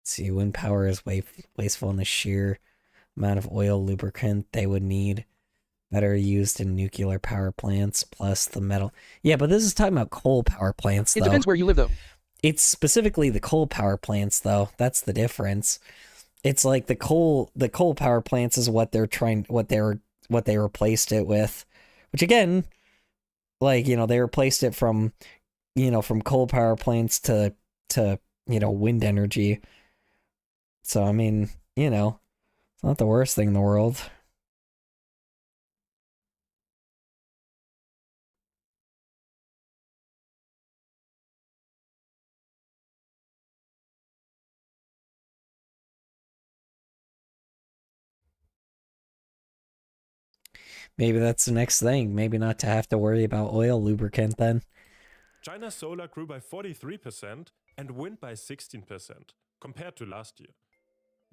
see, wind power is wasteful in the sheer amount of oil lubricant they would need that are used in nuclear power plants, plus the metal. Yeah, but this is talking about coal power plants, though. It depends where you live, though. It's specifically the coal power plants, though. That's the difference. It's like the coal power plants is what they replaced it with, which again, like, they replaced it from coal power plants to wind energy. So, I mean, it's not the worst thing in the world. Maybe that's the next thing. Maybe not to have to worry about oil lubricant then. China's solar grew by 43% and wind by 16% compared to last year.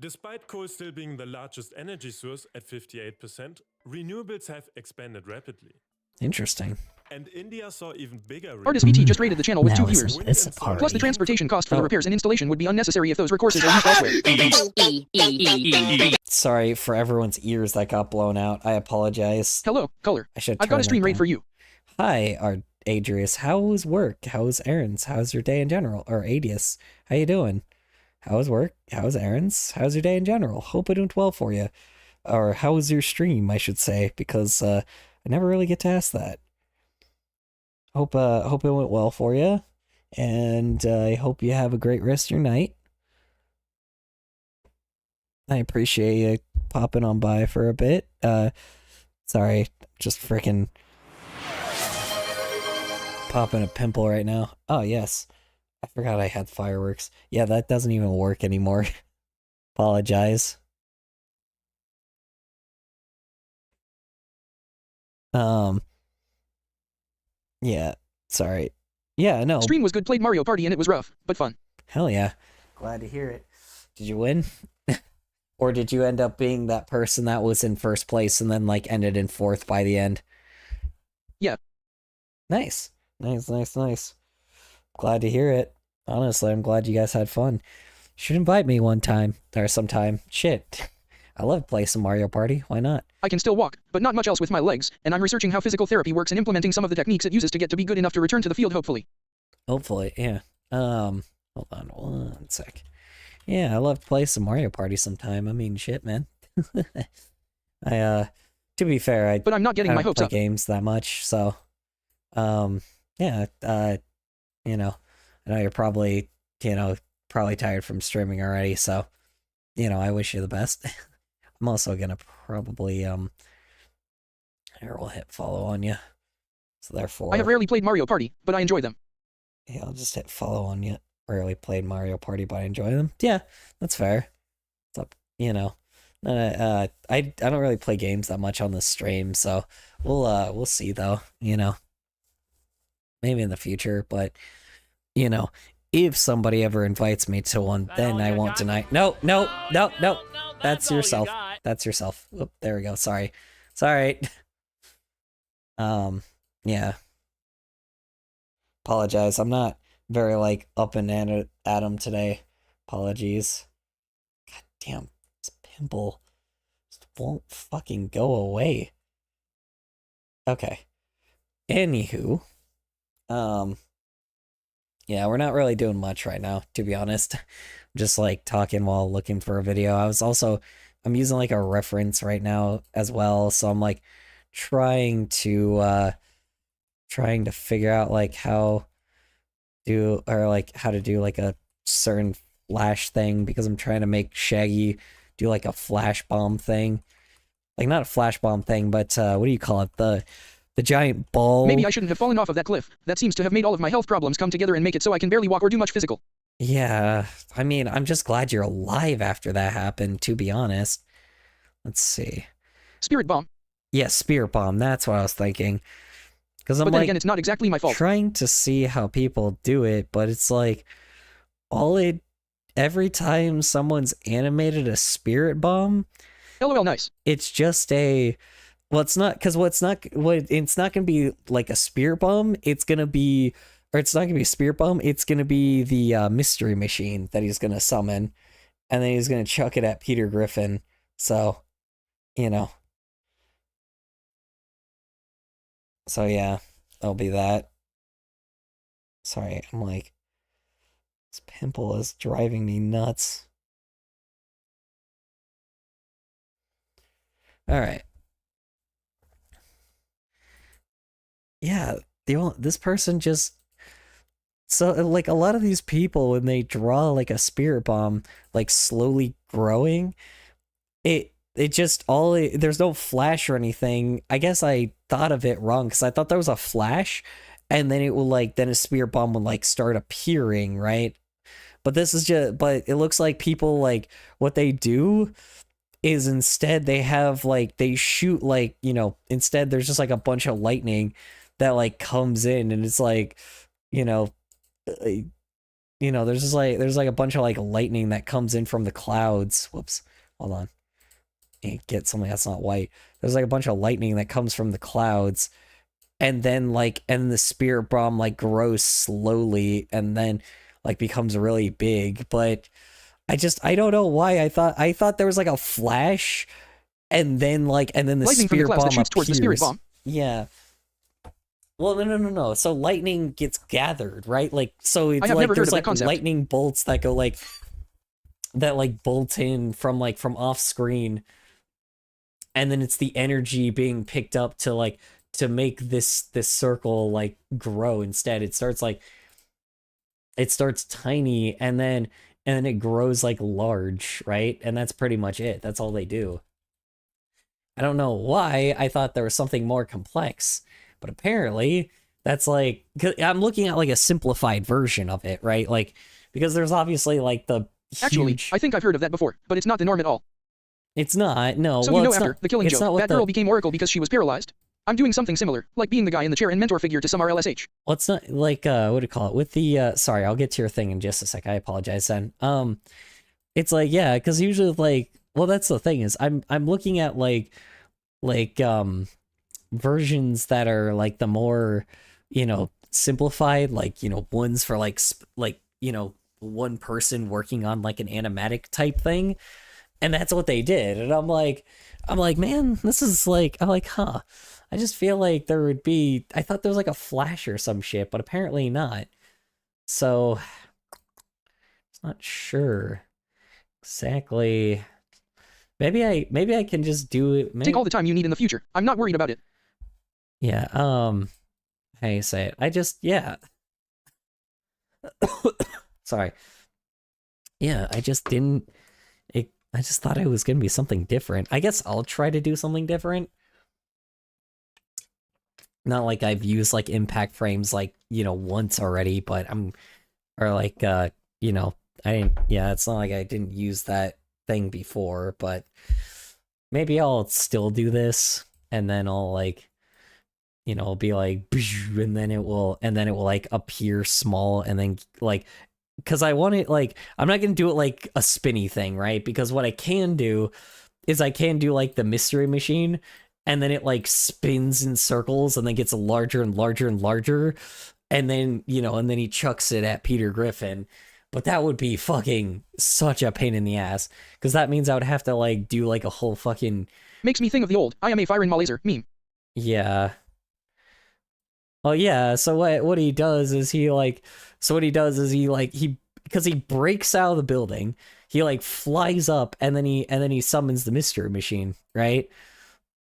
Despite coal still being the largest energy source at 58%, renewables have expanded rapidly. Interesting. And India saw even bigger... Artist BT just rated the channel with Now 2 viewers. it's a party. Plus the transportation cost for the repairs and installation would be unnecessary if those recourses are used elsewhere. Sorry for everyone's ears that got blown out. I apologize. Hello, Color. I should I've got a stream rate for you. Hi, Adrius. How's work? How's errands? How's your day in general? Or Adius, how you doing? How's work? How's errands? How's your day in general? Hope it went well for you. Or how was your stream, I should say, because I never really get to ask that. Hope it went well for you, and I hope you have a great rest of your night. I appreciate you popping on by for a bit. Sorry, just freaking popping a pimple right now. Oh, yes. I forgot I had fireworks. Yeah, that doesn't even work anymore. Apologize. Yeah, sorry. Yeah, no. Stream was good, played Mario Party and it was rough, but fun. Hell yeah. Glad to hear it. Did you win? Or did you end up being that person that was in first place and then, like, ended in fourth by the end? Yeah. Nice. Nice. Glad to hear it. Honestly, I'm glad you guys had fun. You should invite me one time, or sometime. Shit. I love playing some Mario Party. Why not? I can still walk, but not much else with my legs, and I'm researching how physical therapy works and implementing some of the techniques it uses to get to be good enough to return to the field, hopefully. Hopefully, yeah. Hold on one sec. Yeah, I love to play some Mario Party sometime. I mean, shit, man. To be fair, but I'm not getting my hopes play up. Games that much, so, yeah, you know, I know you're probably tired from streaming already, so, I wish you the best. I'm also gonna probably, here, we'll hit follow on you. So therefore... I have rarely played Mario Party, but I enjoy them. Yeah, I'll just hit follow on you. Rarely played Mario Party, but I enjoy them. Yeah, that's fair. It's up, I don't really play games that much on the stream, so we'll see though, Maybe in the future, but, if somebody ever invites me to one, then I won't deny. No. That's yourself. That's yourself. Oop, there we go. Sorry. Yeah. Apologize. I'm not very, up and at 'em today. Apologies. God damn, this pimple just won't fucking go away. Okay. Anywho. Yeah, we're not really doing much right now, to be honest. I'm just, talking while looking for a video. I'm using, a reference right now as well, so I'm, trying to figure out, how to do a certain flash thing, because I'm trying to make Shaggy do, a flash bomb thing. Not a flash bomb thing, but, what do you call it? The giant ball. Maybe I shouldn't have fallen off of that cliff. That seems to have made all of my health problems come together and make it so I can barely walk or do much physical. Yeah, I mean, I'm just glad you're alive after that happened, to be honest. Let's see. Spirit bomb. Yeah, spirit bomb, that's what I was thinking. Because But then again, it's not exactly my fault. Trying to see how people do it, but it's every time someone's animated a spirit bomb... LOL, nice. It's just a... Well, it's not, because it's not going to be a spirit bomb. It's not going to be a spirit bomb. It's going to be the mystery machine that he's going to summon, and then he's going to chuck it at Peter Griffin. So, So yeah, that'll be that. Sorry, I'm this pimple is driving me nuts. All right. Yeah, this person just... So, a lot of these people, when they draw, a spirit bomb, slowly growing, it just there's no flash or anything. I guess I thought of it wrong, because I thought there was a flash, and then it will, then a spirit bomb would, start appearing, right? But this is but it looks like people, what they do is instead they have, they shoot, instead there's just, a bunch of lightning that comes in, and it's there's just there's a bunch of lightning that comes in from the clouds. Whoops, hold on, get something that's not white. There's a bunch of lightning that comes from the clouds, and then and the spirit bomb grows slowly, and then becomes really big. But I don't know why I thought there was a flash, and then the lightning spirit from the clouds bomb that shoots towards the spirit bomb. Yeah. Well, no. So lightning gets gathered, right? Like, so it's I have like never heard there's of that like concept. lightning bolts that go like that like bolt in from off screen, and then it's the energy being picked up to like to make this circle like grow. Instead, it starts tiny, and then it grows like large, right? And that's pretty much it. That's all they do. I don't know why I thought there was something more complex, but apparently that's like, 'cause I'm looking at like a simplified version of it, right? Like, because there's obviously like the Actually, huge... I think I've heard of that before, but it's not the norm at all. It's not, no. So well, you know it's after not, the Killing it's not Joke, what that girl became Oracle because she was paralyzed. I'm doing something similar, like being the guy in the chair and mentor figure to some RLSH. Well, it's not like, what do you call it? With the, sorry, I'll get to your thing in just a sec. I apologize then. It's like, yeah, because usually like, well, that's the thing is I'm looking at like versions that are like the more, you know, simplified, like, you know, ones for like you know, one person working on like an animatic type thing, and that's what they did. And I'm like, man, this is like, I'm like, huh, I just feel like there would be, I thought there was like a Flash or some shit, but apparently not. So it's not sure exactly. Maybe I can just do it. Take all the time you need in the future. I'm not worried about it. Yeah, how you say it? I just, yeah. Sorry. Yeah, I just didn't, I just thought it was gonna be something different. I guess I'll try to do something different. Not like I've used like impact frames like, you know, once already, but or like, you know, I didn't, yeah, it's not like I didn't use that thing before, but maybe I'll still do this, and then I'll like, you know, be like, and then it will like appear small, and then like, because I want it like, I'm not gonna do it like a spinny thing, right? Because what I can do is I can do like the mystery machine, and then it like spins in circles and then gets larger and larger and larger, and then, you know, and then he chucks it at Peter Griffin. But that would be fucking such a pain in the ass, because that means I would have to like do like a whole fucking... Makes me think of the old I am a fire in my laser meme. Yeah. Oh yeah, so what he does is he because he breaks out of the building, he like flies up, and then he summons the mystery machine, right?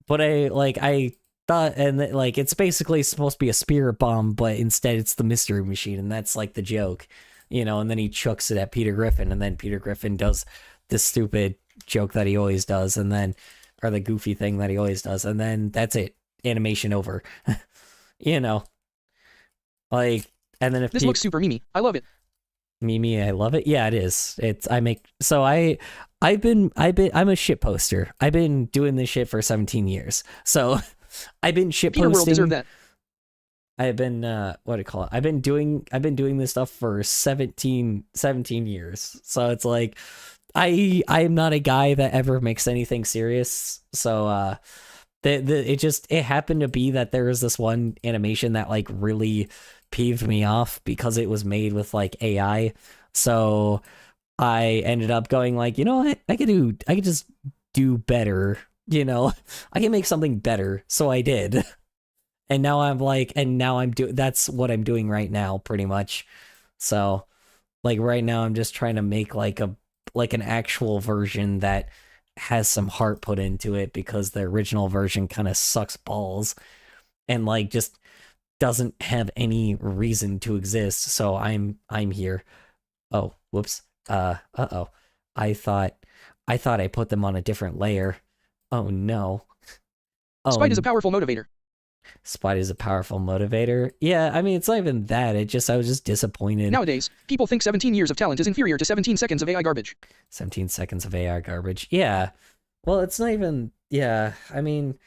But I thought, and like it's basically supposed to be a spirit bomb, but instead it's the mystery machine, and that's like the joke. You know, and then he chucks it at Peter Griffin, and then Peter Griffin does this stupid joke that he always does, and then, or the goofy thing that he always does, and then that's it. Animation over. You know. Like, and then if this looks super memey. I love it. Mimi, I love it. Yeah, it is. I'm a shit poster. I've been doing this shit for 17 years. So I've been shit posting. Peter World deserved that. I've been what do you call it? I've been doing this stuff for 17 years. So it's like I'm not a guy that ever makes anything serious. So it happened to be that there was this one animation that like really peeved me off because it was made with like AI. So I ended up going like, you know what? I could just do better, you know. I can make something better. So I did. And now that's what I'm doing right now, pretty much. So, like right now, I'm just trying to make like an actual version that has some heart put into it, because the original version kind of sucks balls and like just doesn't have any reason to exist. So I'm here. Oh, whoops. Uh-oh. I thought I put them on a different layer. Oh no. Oh, Spite is a powerful motivator. Spite is a powerful motivator. Yeah, I mean, it's not even that. I was just disappointed. Nowadays, people think 17 years of talent is inferior to 17 seconds of AI garbage. 17 seconds of AI garbage. Yeah. Well, it's not even... Yeah, I mean,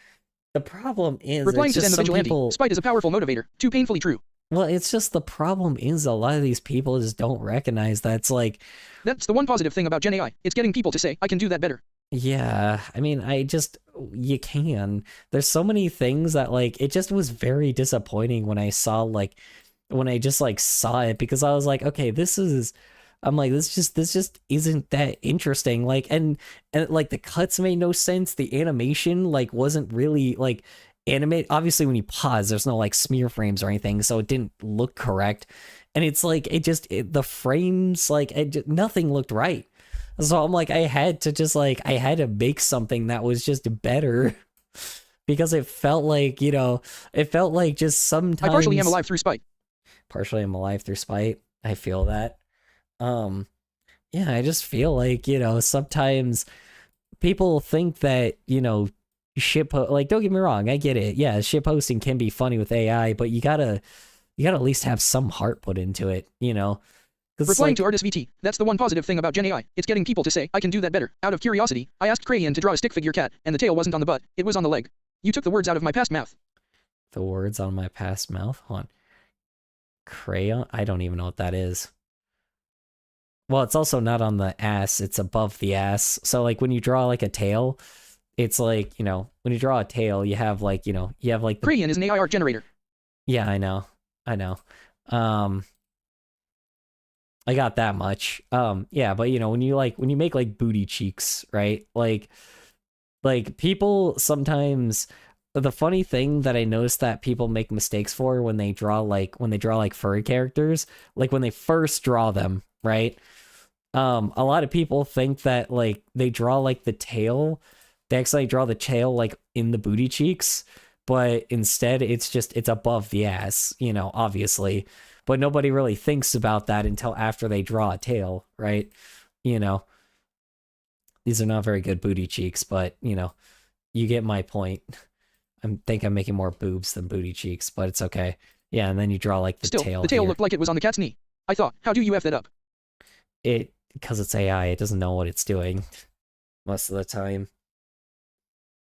the problem is... Replying to Zen the Vigilante, Spite is a powerful motivator. Too painfully true. Well, it's just the problem is a lot of these people just don't recognize that. It's like... That's the one positive thing about Gen AI. It's getting people to say, I can do that better. Yeah, I mean, you can. There's so many things that, like, it just was very disappointing when I saw it, because I was like, okay, this just isn't that interesting. Like, and like the cuts made no sense. The animation, like, wasn't really, like, animate. Obviously, when you pause, there's no like smear frames or anything, so it didn't look correct. And it's like the frames, like nothing looked right. So I'm like, I had to make something that was just better because it felt like, just sometimes. I partially am alive through spite. Partially am alive through spite. I feel that. Yeah, I just feel like, sometimes people think that, like, don't get me wrong, I get it. Yeah, ship posting can be funny with AI, but you gotta at least have some heart put into it, Replying to Artis VT, that's the one positive thing about Gen AI. It's getting people to say, I can do that better. Out of curiosity, I asked Crayon to draw a stick figure cat, and the tail wasn't on the butt, it was on the leg. You took the words out of my past mouth. The words on my past mouth? Hold on. Crayon? I don't even know what that is. Well, it's also not on the ass, it's above the ass. So, like, when you draw, like, a tail, it's like, when you draw a tail, you have, like, you have, like... Crayon is an AI art generator. Yeah, I know. I got that much. Yeah, but when you make like booty cheeks, right? Like people sometimes, the funny thing that I noticed that people make mistakes for when they draw like furry characters, like when they first draw them, right? A lot of people think that like they draw like the tail, they actually draw the tail like in the booty cheeks, but instead it's above the ass, obviously. But nobody really thinks about that until after they draw a tail, right? These are not very good booty cheeks, but, you get my point. I think I'm making more boobs than booty cheeks, but it's okay. Yeah, and then you draw, like, the tail. The tail here. looked like it was on the cat's knee. I thought, how do you F that up? Because it's AI, it doesn't know what it's doing most of the time.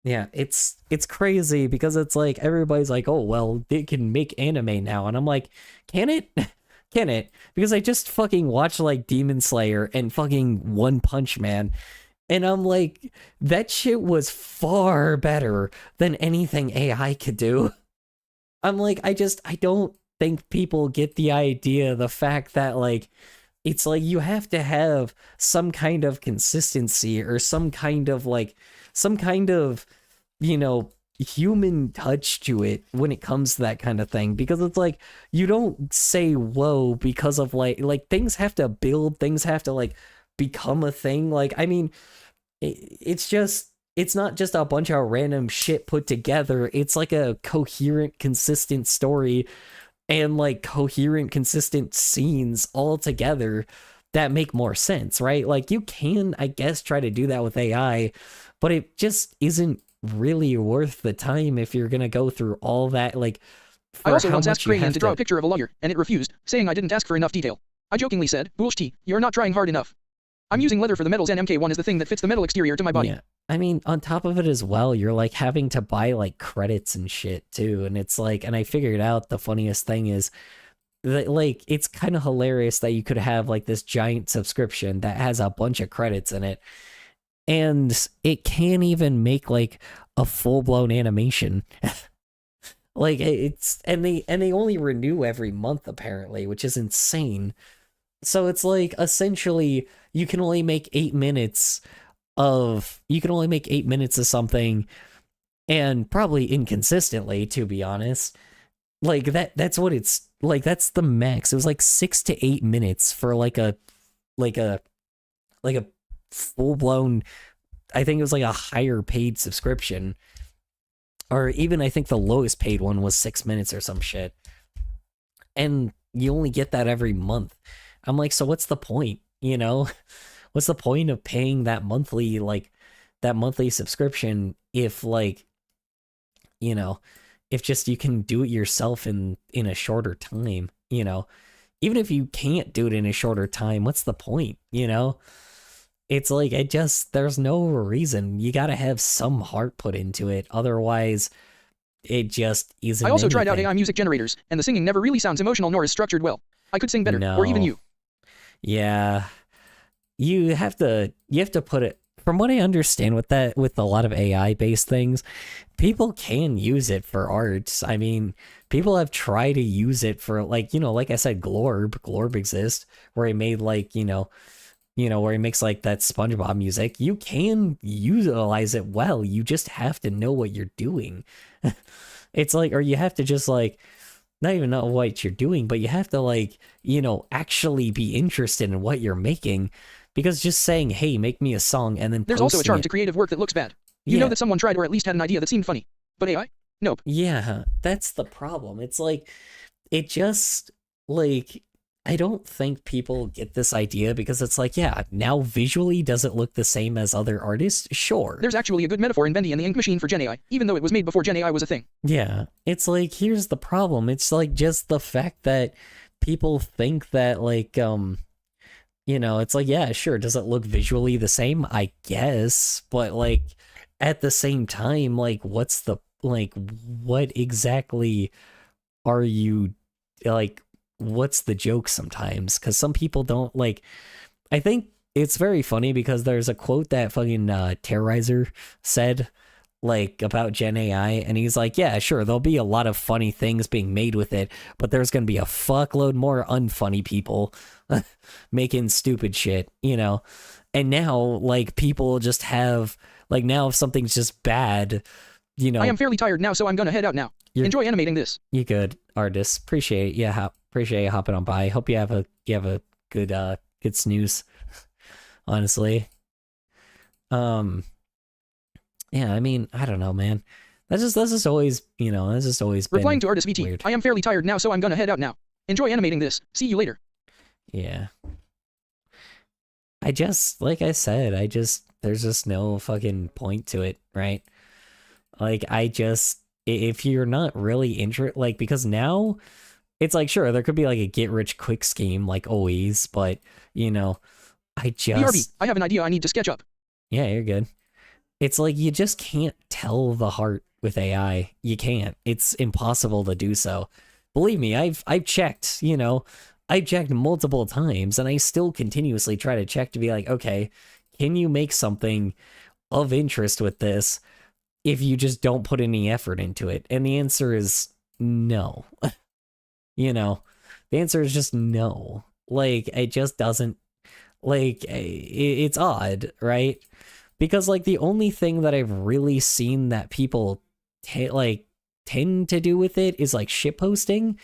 Yeah, it's crazy because it's like everybody's like, oh, well, they can make anime now. And I'm like, can it? Can it? Because I just fucking watched like Demon Slayer and fucking One Punch Man. And I'm like, that shit was far better than anything AI could do. I'm like, I don't think people get the idea, the fact that like, it's like you have to have some kind of consistency or some kind of human touch to it when it comes to that kind of thing, because it's like you don't say whoa because of like things have to build, things have to like become a thing. Like, I mean, it's not just a bunch of random shit put together. It's like a coherent, consistent story and like coherent, consistent scenes all together that make more sense, right? Like you can, I guess, try to do that with AI, but it just isn't really worth the time if you're gonna go through all that. Like, I also once asked Crayon to draw a picture of a lawyer, and it refused, saying I didn't ask for enough detail. I jokingly said, Bullshit, you're not trying hard enough. I'm using leather for the metals, and MK1 is the thing that fits the metal exterior to my body. Yeah. I mean, on top of it as well, you're like having to buy like credits and shit too. And it's like, and I figured out the funniest thing is that like, it's kind of hilarious that you could have like this giant subscription that has a bunch of credits in it. And it can't even make like a full-blown animation. Like and they only renew every month apparently, which is insane. So it's like essentially you can only make 8 minutes of something, and probably inconsistently, to be honest. Like that's what it's like, that's the max. It was like 6 to 8 minutes for like a full-blown, I think it was like a higher paid subscription, or even I think the lowest paid one was 6 minutes or some shit, and you only get that every month. I'm like, so what's the point? What's the point of paying that monthly subscription if like, if just you can do it yourself in a shorter time, even if you can't do it in a shorter time, what's the point? It's like, there's no reason. You gotta have some heart put into it, otherwise it just isn't. I also tried out AI music generators, and the singing never really sounds emotional nor is structured well. I could sing better, or even you. Yeah, you have to put it. From what I understand with a lot of AI based things, people can use it for art. I mean, people have tried to use it for like I said, Glorb exists, where he made like, where he makes like that SpongeBob music, you can utilize it well. You just have to know what you're doing. It's like, or you have to just like, not even know what you're doing, but you have to like, actually be interested in what you're making. Because just saying, hey, make me a song and then there's also a charm to creative work that looks bad. You know that someone tried or at least had an idea that seemed funny. But AI? Nope. Yeah, that's the problem. It's like, it just, like, I don't think people get this idea because it's like, yeah, now visually, does it look the same as other artists? Sure. There's actually a good metaphor in Bendy and the Ink Machine for Gen AI, even though it was made before Gen AI was a thing. Yeah, it's like, here's the problem. It's like just the fact that people think that, like, it's like, yeah, sure, does it look visually the same? I guess, but, like, at the same time, like, what exactly are you, like, what's the joke sometimes? Because some people don't, like, I think it's very funny because there's a quote that fucking Terrorizer said, like, about Gen AI, and he's like, yeah, sure, there'll be a lot of funny things being made with it, but there's gonna be a fuckload more unfunny people making stupid shit, and now, like, people just have, like, now if something's just bad, I am fairly tired now, so I'm gonna head out now. Enjoy animating this. You good, artist. Appreciate you hopping on by. Hope you have a good snooze. Honestly. Yeah, I mean, I don't know, man. That's just always, that's just always been replying to artist VT. Weird. I am fairly tired now, so I'm gonna head out now. Enjoy animating this. See you later. Yeah. Like I said, there's just no fucking point to it, right? Like, if you're not really interested, like, because now, it's like, sure, there could be, like, a get-rich-quick scheme, like always, but, BRB, I have an idea I need to sketch up. Yeah, you're good. It's like, you just can't tell the heart with AI. You can't. It's impossible to do so. Believe me, I've checked, I've checked multiple times, and I still continuously try to check to be like, okay, can you make something of interest with this if you just don't put any effort into it? And the answer is no. The answer is just no. Like, it just doesn't, like, it's odd, right? Because, like, the only thing that I've really seen that people tend to do with it is, like, shitposting.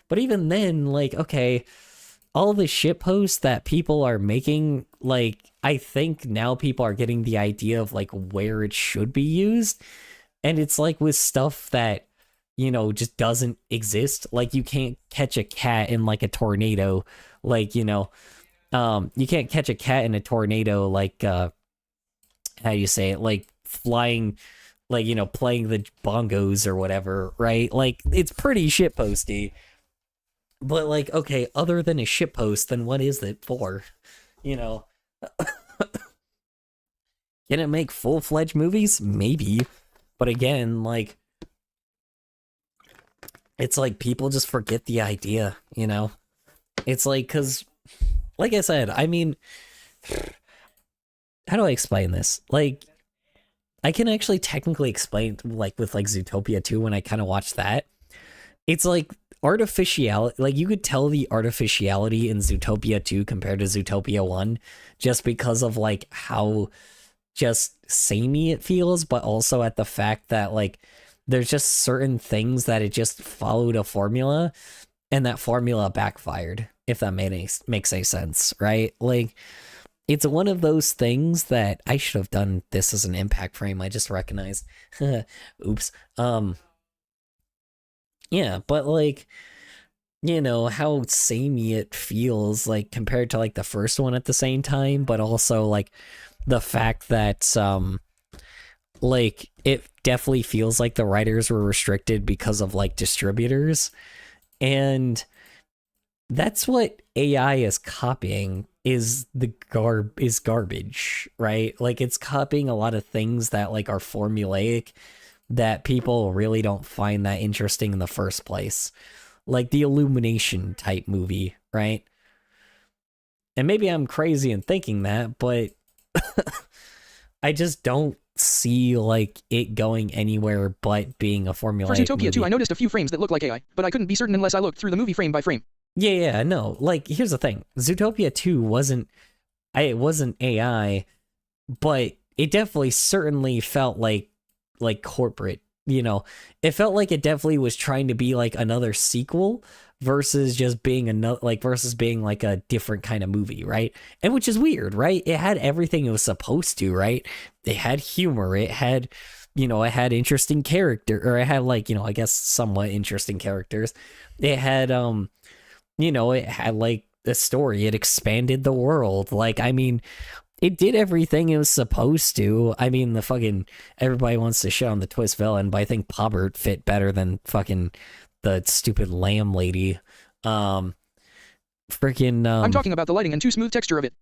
But even then, like, okay, all the shitposts that people are making, like, I think now people are getting the idea of, like, where it should be used. And it's like with stuff that, just doesn't exist. Like, you can't catch a cat in, like, a tornado. Like, you can't catch a cat in a tornado, like, how do you say it? Like, flying, like, playing the bongos or whatever, right? Like, it's pretty shitposty. But, like, okay, other than a shitpost, then what is it for? Can it make full-fledged movies? Maybe. But again, like, it's like people just forget the idea, It's like, because, like I said, I mean, how do I explain this? Like, I can actually technically explain, like, with, like, Zootopia 2 when I kind of watched that. It's like artificiality, like, you could tell the artificiality in Zootopia 2 compared to Zootopia 1 just because of, like, how just samey it feels, but also at the fact that, like, there's just certain things that it just followed a formula, and that formula backfired, if that makes any sense, right? Like, it's one of those things that I should have done this as an impact frame. I just recognized. Oops. Yeah, but, like, how samey it feels, like, compared to, like, the first one at the same time, but also, like, the fact that, like, it definitely feels like the writers were restricted because of, like, distributors, and that's what AI is copying, is garbage, right? Like, it's copying a lot of things that, like, are formulaic, that people really don't find that interesting in the first place. Like the Illumination type movie, right? And maybe I'm crazy in thinking that, but I just don't see, like, it going anywhere but being a formulaic For Zootopia movie. 2, I noticed a few frames that look like AI, but I couldn't be certain unless I looked through the movie frame by frame. Yeah, no. Like, here's the thing. Zootopia 2 wasn't it wasn't AI, but it definitely certainly felt like corporate, you know. It felt like it definitely was trying to be like another sequel versus just being versus being like a different kind of movie, right? And which is weird, right? It had everything it was supposed to, right? It had humor, it had, you know, it had interesting character, or it had like, you know, I guess somewhat interesting characters. It had you know, it had like the story, it expanded the world. Like, I mean, it did everything it was supposed to. I mean, the fucking, everybody wants to shit on the twist villain, but I think Pobbert fit better than fucking the stupid lamb lady. I'm talking about the lighting and too smooth texture of it.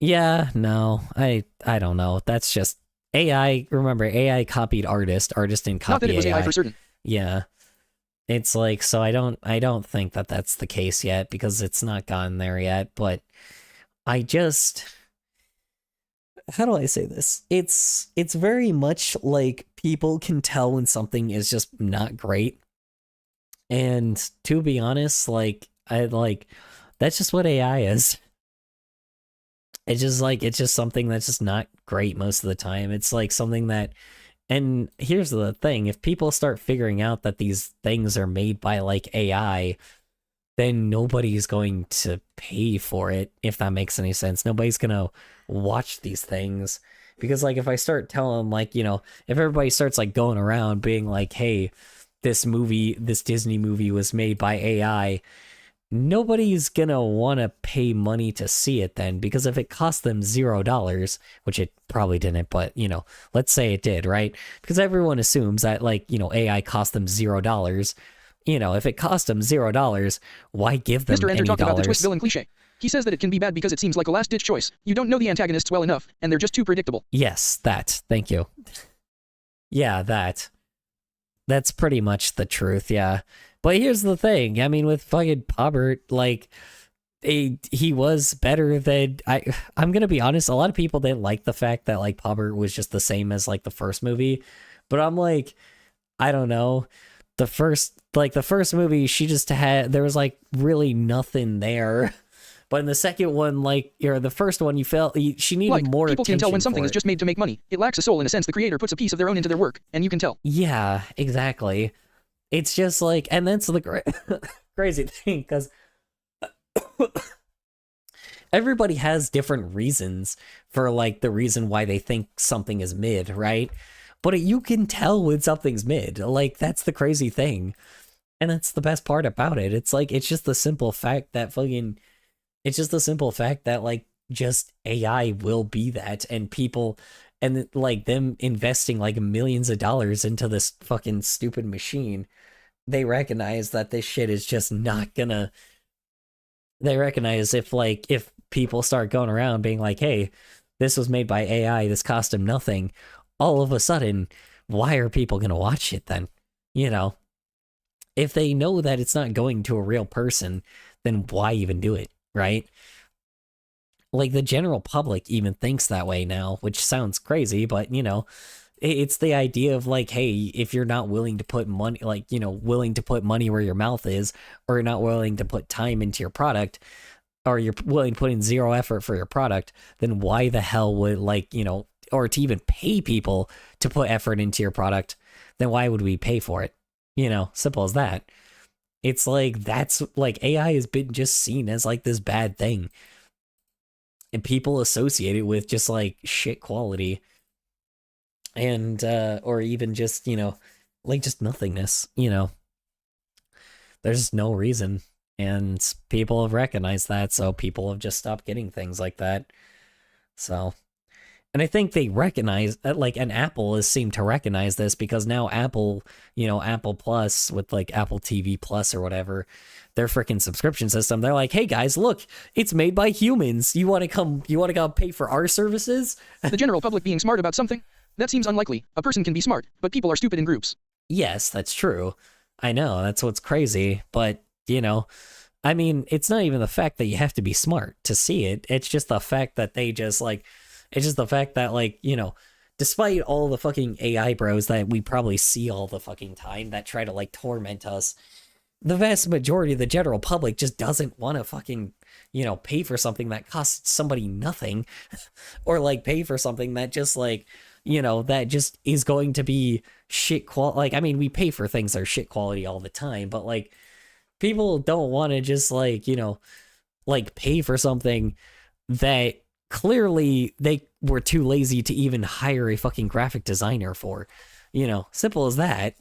Yeah, no, I don't know. That's just AI. Remember, AI copied artist didn't copy AI. Not that it was AI for certain. Yeah. It's like, so I don't think that that's the case yet, because it's not gotten there yet, but I just, how do I say this? It's very much like people can tell when something is just not great. And to be honest, that's just what AI is. It's just something that's just not great most of the time. It's like something that, and here's the thing, if people start figuring out that these things are made by like AI, then nobody's going to pay for it, if that makes any sense. Nobody's gonna watch these things, because like if I start telling, like, you know, if everybody starts like going around being like, hey, this Disney movie was made by AI, nobody's gonna want to pay money to see it then, because if it cost them $0, which it probably didn't, but, you know, let's say it did, right? Because everyone assumes that, like, you know, AI cost them $0. You know, if it cost them $0, why give them Mr. Ender any talked dollars? about the twist villain cliche. He says that it can be bad because it seems like a last-ditch choice. You don't know the antagonists well enough, and they're just too predictable. Yes, that. Thank you. Yeah, that. That's pretty much the truth, yeah. But here's the thing. I mean, with fucking Pobbert, like, he was better than... I'm gonna be honest, a lot of people didn't like the fact that, like, Pobbert was just the same as, like, the first movie. But I'm like, I don't know. The first movie, she just had... There was, like, really nothing there. But in the second one, like, or the first one, you felt she needed more attention. People can tell when something is just made to make money. It lacks a soul in a sense. The creator puts a piece of their own into their work, and you can tell. Yeah, exactly. It's just like, and that's the crazy thing, because everybody has different reasons for, like, the reason why they think something is mid, right? But you can tell when something's mid. Like, that's the crazy thing. And that's the best part about it. It's like, it's just the simple fact that like, just AI will be that, and people, and like them investing like millions of dollars into this fucking stupid machine, they recognize that this shit is just not gonna, they recognize if people start going around being like, hey, this was made by AI, this cost them nothing, all of a sudden, why are people gonna watch it then? You know, if they know that it's not going to a real person, then why even do it, right? Like, the general public even thinks that way now, which sounds crazy, but, you know, it's the idea of, like, hey, if you're not willing to put money, like, you know, willing to put money where your mouth is, or you're not willing to put time into your product, or you're willing to put in zero effort for your product, then why the hell would, like, you know, or to even pay people to put effort into your product, then why would we pay for it? You know, simple as that. It's like, that's, like, AI has been just seen as, like, this bad thing. And people associate it with just, like, shit quality. And, or even just, you know, like, just nothingness, you know. There's no reason. And people have recognized that, so people have just stopped getting things like that. So, and I think they recognize that, like, and Apple has seemed to recognize this, because now Apple, you know, Apple Plus with, like, Apple TV Plus or whatever, their freaking subscription system, they're like, hey guys, look, it's made by humans. You want to come pay for our services? The general public being smart about something? That seems unlikely. A person can be smart, but people are stupid in groups. Yes, that's true. I know, that's what's crazy, but, you know, I mean, it's not even the fact that you have to be smart to see it. It's just the fact that they just, like, it's just the fact that, like, you know, despite all the fucking AI bros that we probably see all the fucking time that try to, like, torment us, the vast majority of the general public just doesn't want to fucking you know, pay for something that costs somebody nothing, or like pay for something that just like, you know, that just is going to be shit quality. Like, I mean, we pay for things that are shit quality all the time, but like, people don't want to just like, you know, like pay for something that clearly they were too lazy to even hire a fucking graphic designer for. You know, simple as that.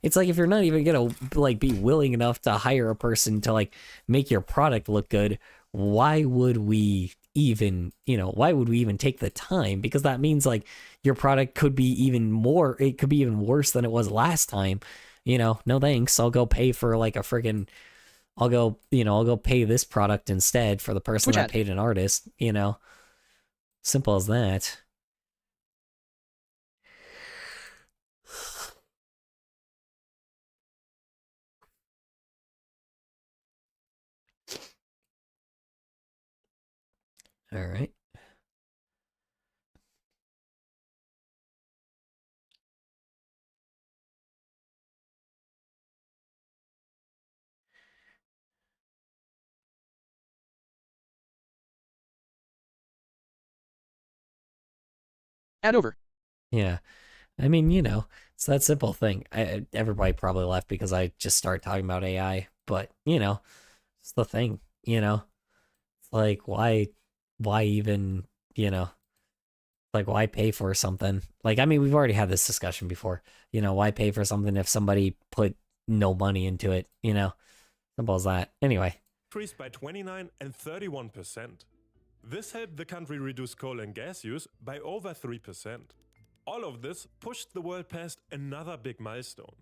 It's like, if you're not even gonna like be willing enough to hire a person to like make your product look good, why would we even, you know, why would we even take the time? Because that means like your product could be even more, it could be even worse than it was last time. You know, no thanks. I'll go pay for like a friggin', I'll go pay this product instead for the person that paid an artist, you know. Simple as that. All right. Add over. Yeah. I mean, you know, it's that simple thing. Everybody probably left because I just started talking about AI, but, you know, it's the thing, you know. It's like, why even, you know, like, why pay for something? Like, I mean, we've already had this discussion before. You know, why pay for something if somebody put no money into it, you know? Simple as that. Anyway. Increased by 29 and 31%. This helped the country reduce coal and gas use by over 3%. All of this pushed the world past another big milestone.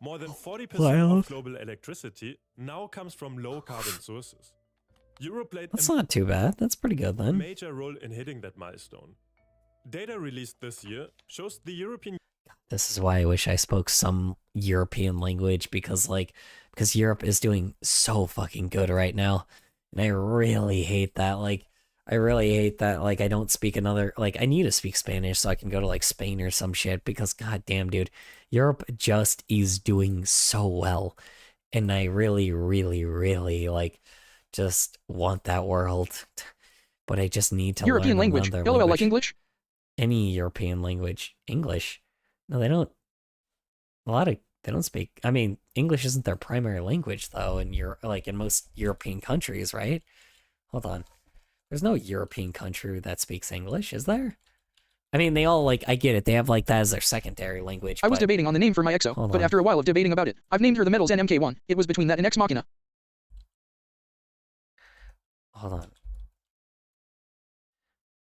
More than 40% of global electricity now comes from low-carbon sources. Europe played That's not too bad. That's pretty good then. a major role in hitting that milestone. Data released this year shows the European... This is why I wish I spoke some European language, because Europe is doing so fucking good right now. And I really hate that. Like, I really hate that, like, I don't speak another, like, I need to speak Spanish so I can go to, like, Spain or some shit, because, goddamn, dude, Europe just is doing so well, and I really, really, really, like, just want that world, but I just need to European learn language. another LOL, language. like English? Any European language. English? No, they don't, they don't speak, I mean, English isn't their primary language, though, in like, in most European countries, right? Hold on. There's no European country that speaks English, is there? I mean, they all, like, I get it. They have, like, that as their secondary language. I was debating on the name for my EXO, but after a while of debating about it, I've named her the Metals NMK1. It was between that and Ex Machina. Hold on.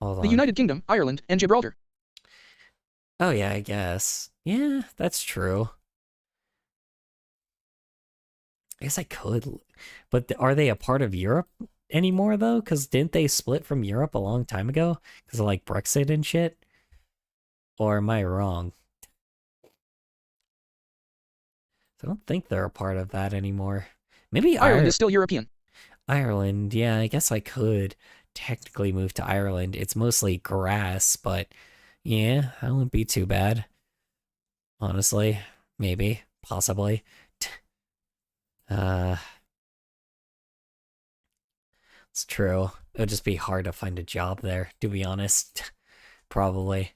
Hold on. The United Kingdom, Ireland, and Gibraltar. Oh, yeah, I guess. Yeah, that's true. I guess I could. But are they a part of Europe anymore, though? Because didn't they split from Europe a long time ago? Because of, like, Brexit and shit? Or am I wrong? I don't think they're a part of that anymore. Maybe Ireland is still European. Ireland, yeah, I guess I could technically move to Ireland. It's mostly grass, but yeah, that wouldn't be too bad. Honestly, maybe, possibly. It's true. It would just be hard to find a job there, to be honest. Probably.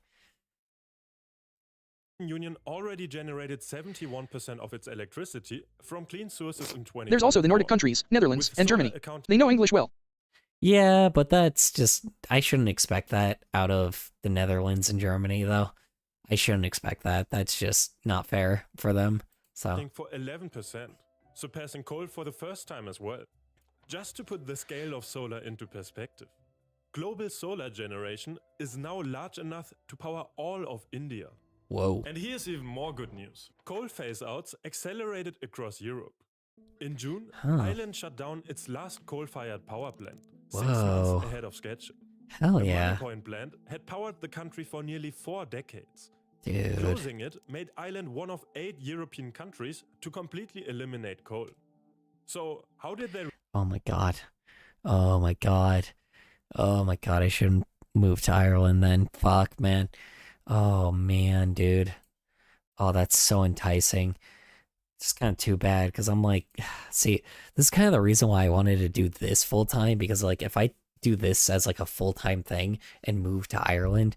Union already generated 71% of its electricity from clean sources in 2024. There's also the Nordic countries, Netherlands, and Germany. They know English well. Yeah, but that's just... I shouldn't expect that out of the Netherlands and Germany, though. I shouldn't expect that. That's just not fair for them, so... For 11%, surpassing coal for the first time as well. Just to put the scale of solar into perspective, global solar generation is now large enough to power all of India. Whoa. And here's even more good news. Coal phase-outs accelerated across Europe. In June, Ireland shut down its last coal-fired power plant, 6 months ahead of schedule. Hell yeah. The Point plant had powered the country for nearly 4 decades. Dude. Closing it made Ireland one of 8 European countries to completely eliminate coal. So, how did they... Oh my god. Oh my god. Oh my god, I shouldn't move to Ireland then. Fuck, man. Oh man, dude. Oh, that's so enticing. It's kind of too bad because I'm like, see, this is kind of the reason why I wanted to do this full time, because like if I do this as like a full time thing and move to Ireland,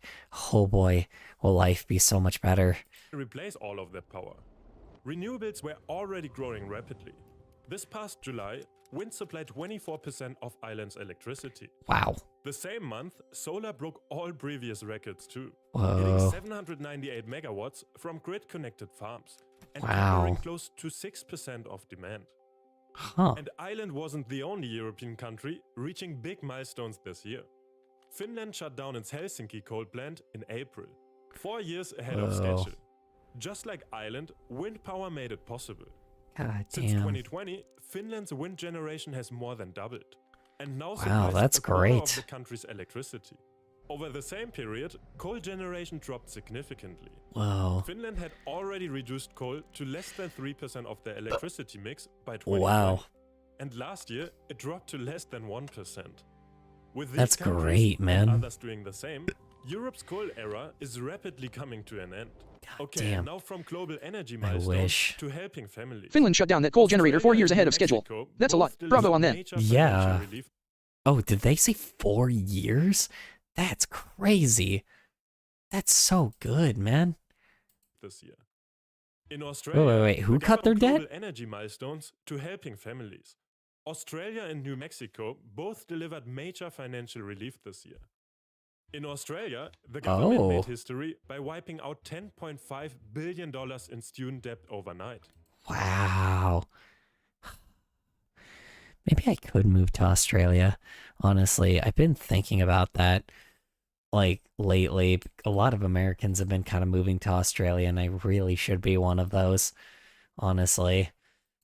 oh boy, will life be so much better. Replace all of that power. Renewables were already growing rapidly. This past July, wind supplied 24% of Ireland's electricity. Wow. The same month, solar broke all previous records too, Whoa. hitting 798 megawatts from grid-connected farms and Wow. covering close to 6% of demand. Huh. And Ireland wasn't the only European country reaching big milestones this year. Finland shut down its Helsinki coal plant in April, 4 years ahead of schedule. Just like Ireland, wind power made it possible. God Since damn. 2020, Finland's wind generation has more than doubled, and now Wow, supplies that's a quarter great. of the country's electricity. Over the same period, coal generation dropped significantly. Whoa. Finland had already reduced coal to less than 3% of their electricity mix by 2020. Wow. And last year, it dropped to less than 1%. With these That's countries great, man. and others doing the same, Europe's coal era is rapidly coming to an end. Okay, damn. now from global energy I milestones wish. to helping families. Finland shut down that coal generator 4 years ahead of Australia schedule. and New That's a lot. Mexico Bravo both on them. delivered Yeah. major financial relief Oh, did they say 4 years? That's crazy. That's so good, man. this year. In Australia, wait. Who the cut their government debt? global energy milestones to helping families. Australia and New Mexico both delivered major financial relief this year. In Australia, the government Oh. made history by wiping out $10.5 billion in student debt overnight. Wow. Maybe I could move to Australia. Honestly, I've been thinking about that like lately. A lot of Americans have been kind of moving to Australia, and I really should be one of those, honestly.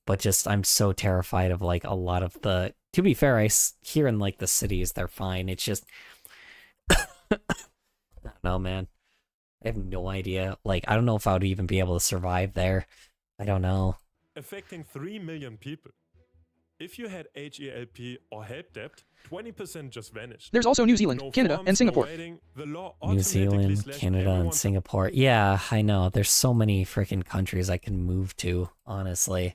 But just I'm so terrified of like a lot of the, to be fair, here in like the cities they're fine. It's just I don't know, man. I have no idea. Like I don't know if I would even be able to survive there. I don't know. Affecting 3 million people. If you had HELP or help debt, 20% just vanished. There's also New Zealand, No Canada, forms, and Singapore. No waiting, the law New automatically Zealand, slashed Canada, and everyone's Singapore. Yeah, I know. There's so many freaking countries I can move to, honestly.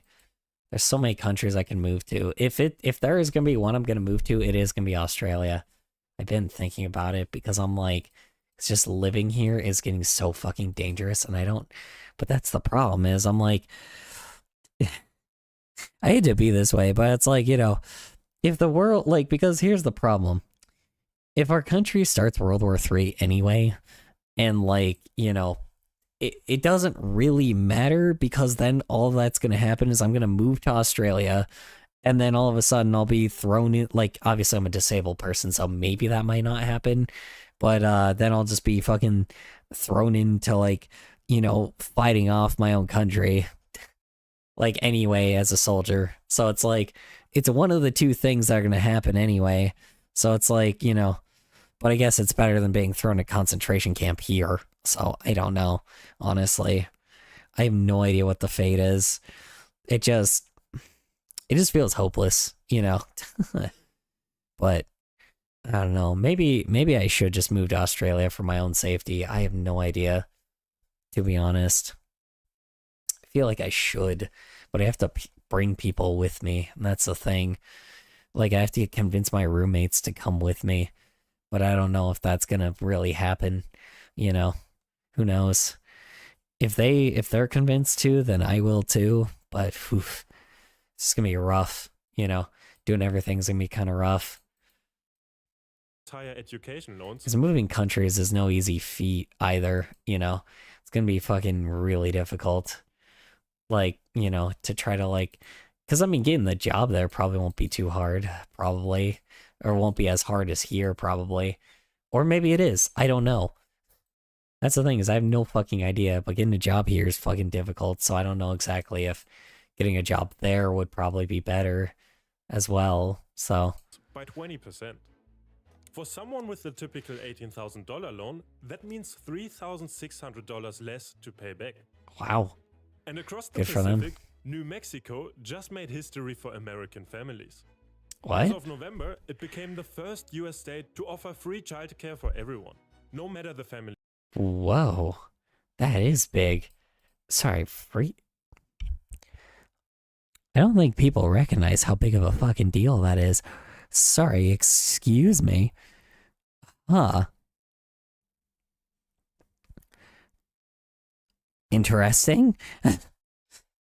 There's so many countries I can move to. If there is going to be one I'm going to move to, it is going to be Australia. I've been thinking about it because I'm like, it's just living here is getting so fucking dangerous, and I don't, but that's the problem is I'm like, I hate to be this way, but it's like, you know, if the world, like, because here's the problem. If our country starts World War III anyway, and like, you know, it doesn't really matter, because then all that's going to happen is I'm going to move to Australia, and then all of a sudden I'll be thrown in, like, obviously I'm a disabled person, so maybe that might not happen, but then I'll just be fucking thrown into, like, you know, fighting off my own country, like, anyway, as a soldier. So it's like, it's one of the two things that are going to happen anyway. So it's like, you know, but I guess it's better than being thrown in a concentration camp here. So I don't know, honestly. I have no idea what the fate is. It just feels hopeless, you know. But I don't know. Maybe I should just move to Australia for my own safety. I have no idea, to be honest. I feel like I should, but I have to bring people with me, and that's the thing. Like, I have to convince my roommates to come with me, but I don't know if that's gonna really happen, you know. Who knows? If they're convinced to, then I will too, but oof, it's gonna be rough, you know. Doing everything's gonna be kind of rough. higher education loans. Because moving countries is no easy feat either, you know. It's gonna be fucking really difficult. Like, you know, to try to, like, because I mean, getting the job there probably won't be too hard, probably, or won't be as hard as here, probably, or maybe it is. I don't know. That's the thing, is I have no fucking idea, but getting a job here is fucking difficult, so I don't know exactly if getting a job there would probably be better as well, so. By 20%. For someone with the typical $18,000 loan, that means $3,600 less to pay back. Wow. And across the Good for them. Pacific, New Mexico just made history for American families. What? As of November, it became the first US state to offer free childcare for everyone, no matter the family. Whoa. That is big. Sorry, free? I don't think people recognize how big of a fucking deal that is. Sorry, excuse me. Huh. Interesting.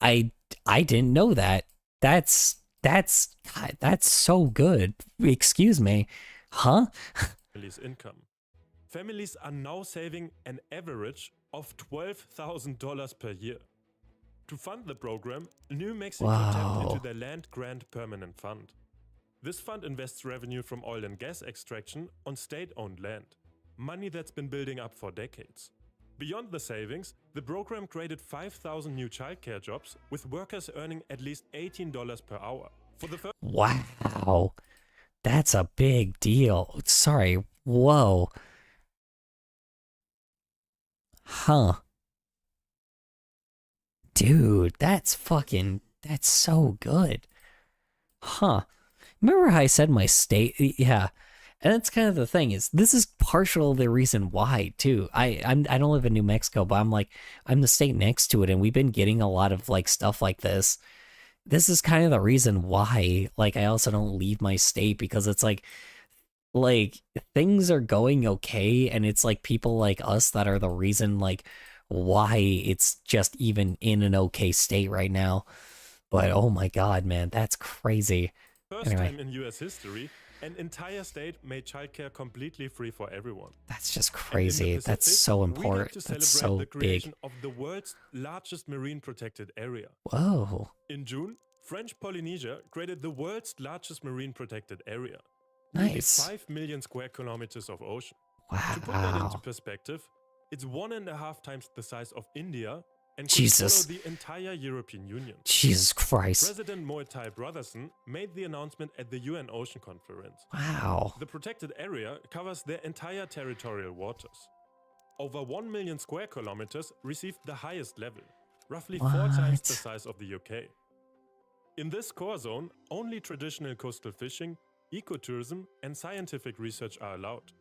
I didn't know that. That's God, that's so good. Excuse me. Huh? Families' income. Families are now saving an average of $12,000 per year. To fund the program, New Mexico tapped into the Land Grant Permanent Fund. This fund invests revenue from oil and gas extraction on state-owned land, money that's been building up for decades. Beyond the savings, the program created 5,000 new childcare jobs, with workers earning at least $18 per hour. For the first Wow. That's a big deal. Sorry. Whoa. Huh. Dude, that's so good. Huh. Remember how I said my state? Yeah. And that's kind of the thing, is this is partial the reason why too. I don't live in New Mexico, but I'm the state next to it, and we've been getting a lot of like stuff like this. This is kind of the reason why, like, I also don't leave my state, because it's like things are going okay, and it's like people like us that are the reason like why it's just even in an okay state right now. But oh my god, man, that's crazy. First time in US history, an entire state made childcare completely free for everyone. That's just crazy. That's so important. That's so the big. Creation of the world's largest marine protected area. Whoa. In June, French Polynesia created the world's largest marine protected area. Nice. 5 million square kilometers of ocean. Wow. To put that into perspective, it's 1.5 times the size of India and could Jesus. follow the entire European Union. Jesus Christ. President Moitai Brotherson made the announcement at the UN Ocean Conference. Wow. The protected area covers their entire territorial waters. Over 1 million square kilometers received the highest level, roughly 4 times the size of the UK. In this core zone, only traditional coastal fishing, ecotourism, and scientific research are allowed.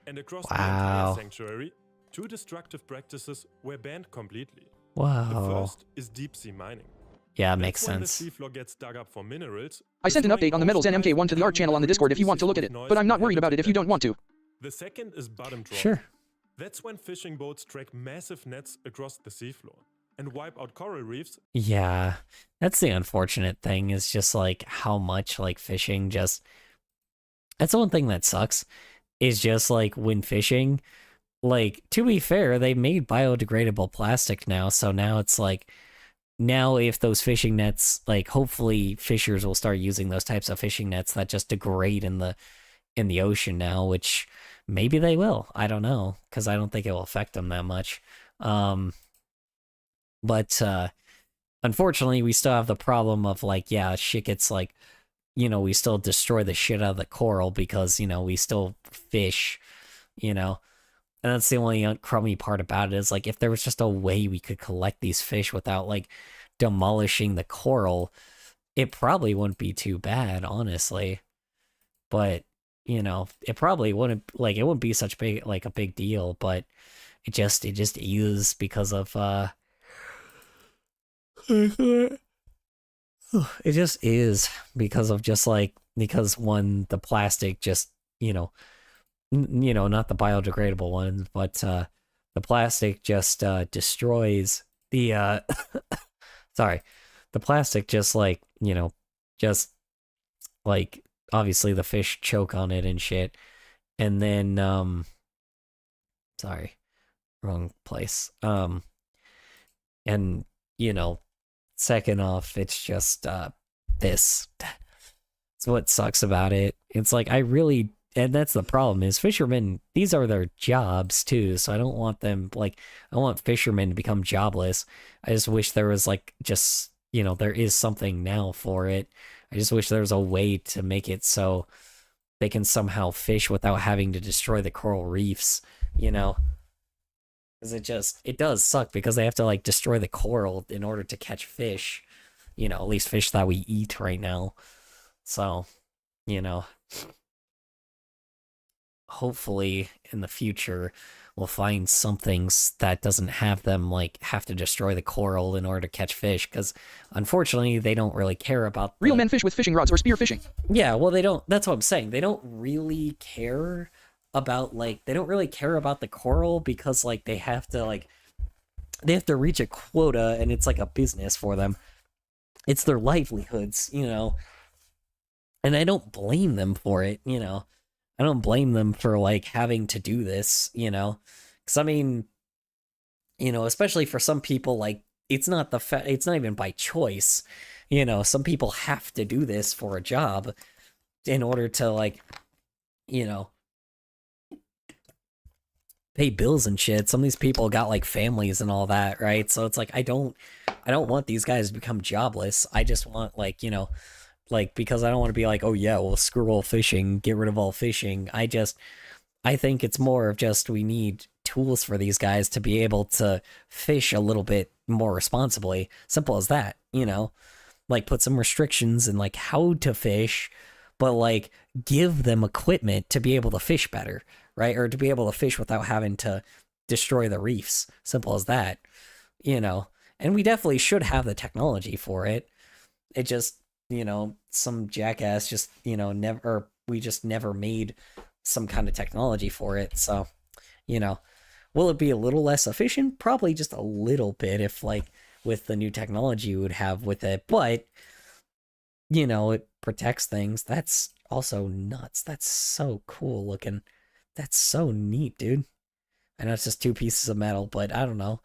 And across the entire sanctuary, 2 destructive practices were banned completely. Wow. The first is deep-sea mining. Yeah, makes That's when sense. the seafloor gets dug up for minerals. I sent an update on the metals NMK1 to the art channel on the Discord if you want to look at it, but I'm not worried about it if you don't want to. The second is bottom trawling. Sure. That's when fishing boats drag massive nets across the seafloor and wipe out coral reefs. Yeah, that's the unfortunate thing, is just like how much like fishing just... That's the one thing that sucks, is just like when fishing, like, to be fair, they made biodegradable plastic now, so now it's like, now if those fishing nets, like, hopefully fishers will start using those types of fishing nets that just degrade in the ocean now, which maybe they will. I don't know, because I don't think it will affect them that much. But unfortunately, we still have the problem of, like, yeah, shit gets, like, you know, we still destroy the shit out of the coral because, you know, we still fish, you know. And that's the only crummy part about it, is, like, if there was just a way we could collect these fish without, like, demolishing the coral, it probably wouldn't be too bad, honestly. But, you know, it probably wouldn't, like, it wouldn't be such big, like, a big deal, but it just is because of, it just is because of just, like, because one, the plastic just, you know, not the biodegradable ones, but the plastic just destroys the sorry, the plastic just, like, you know, just like, obviously the fish choke on it and shit, and then sorry, wrong place, and, you know, second off, it's just this, it's what sucks about it. It's like, I really, and that's the problem, is fishermen, these are their jobs too, so I don't want them, like, I want fishermen to become jobless. I just wish there was, like, just, you know, there is something now for it. I just wish there was a way to make it so they can somehow fish without having to destroy the coral reefs, you know? Because it does suck, because they have to, like, destroy the coral in order to catch fish, you know, at least fish that we eat right now. So, you know. hopefully in the future we'll find some things that doesn't have them like have to destroy the coral in order to catch fish, because unfortunately they don't really care about real men fish with fishing rods or spear fishing. Yeah, well, they don't. That's what I'm saying. They don't really care about they don't really care about the coral, because like they have to reach a quota, and it's like a business for them. It's their livelihoods, you know. And I don't blame them for it, you know. I don't blame them for like having to do this, you know. Cuz I mean, you know, especially for some people, like it's not even by choice. You know, some people have to do this for a job in order to like, you know, pay bills and shit. Some of these people got like families and all that, right? So it's like I don't want these guys to become jobless. I just want like, you know, like, because I don't want to be like, oh yeah, well, screw all fishing, get rid of all fishing. I think it's more of just we need tools for these guys to be able to fish a little bit more responsibly. Simple as that, you know? Like, put some restrictions in, like, how to fish, but, like, give them equipment to be able to fish better, right? Or to be able to fish without having to destroy the reefs. Simple as that, you know? And we definitely should have the technology for it. It just, you know, some jackass just, you know, we just never made some kind of technology for it. So, you know, will it be a little less efficient? Probably just a little bit if like with the new technology you would have with it. But, you know, it protects things. That's also nuts. That's so cool looking. That's so neat, dude. I know it's just two pieces of metal, but I don't know.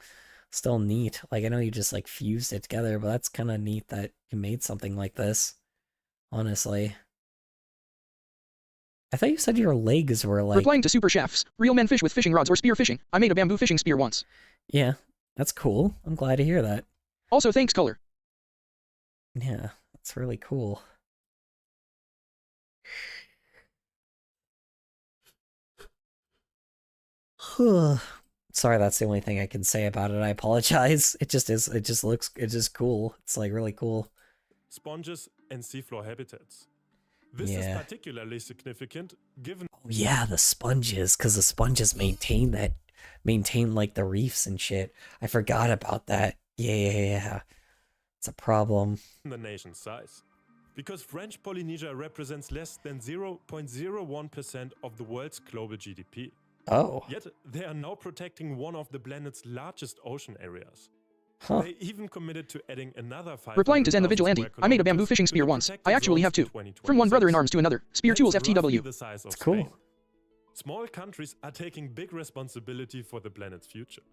Still neat. Like, I know you just like fused it together, but that's kind of neat that you made something like this. Honestly. I thought you said your legs were like... Replying to Super Chefs, real men fish with fishing rods or spear fishing. I made a bamboo fishing spear once. Yeah, that's cool. I'm glad to hear that. Also thanks, Color. Yeah, that's really cool. Sorry, that's the only thing I can say about it. I apologize. It just cool. It's like really cool. Sponges and seafloor habitats. This is particularly significant given... Oh yeah, the sponges, because the sponges maintain like the reefs and shit. I forgot about that. Yeah. It's a problem. The nation's size. Because French Polynesia represents less than 0.01% of the world's global GDP. Oh. Yet they are now protecting one of the planet's largest ocean areas. Huh. They even committed to adding another 500,000 Replying to Zen the Vigilante, I made a bamboo fishing spear once. I actually have two. From one brother in arms to another. Spear Tools FTW. It's cool. Small countries are taking big responsibility for the planet's future.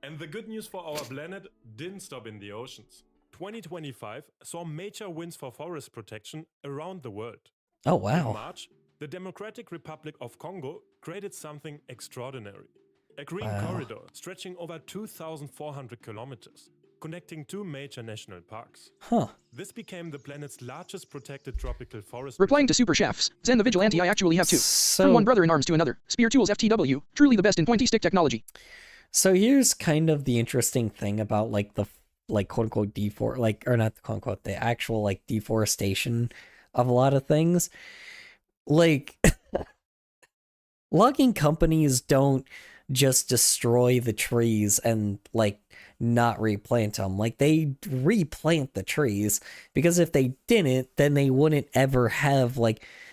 And the good news for our planet didn't stop in the oceans. 2025 saw major wins for forest protection around the world. Oh wow. In March, the Democratic Republic of Congo created something extraordinary. A green corridor stretching over 2,400 kilometers, connecting two major national parks. Huh. This became the planet's largest protected tropical forest. Replying to Super Chefs, Zen the Vigilante, I actually have two. So, from one brother in arms to another. Spear Tools FTW, truly the best in pointy stick technology. So here's kind of the interesting thing about like the quote unquote or not the quote unquote, the actual like deforestation of a lot of things. Like logging companies don't just destroy the trees and like not replant them. Like they replant the trees, because if they didn't, then they wouldn't ever have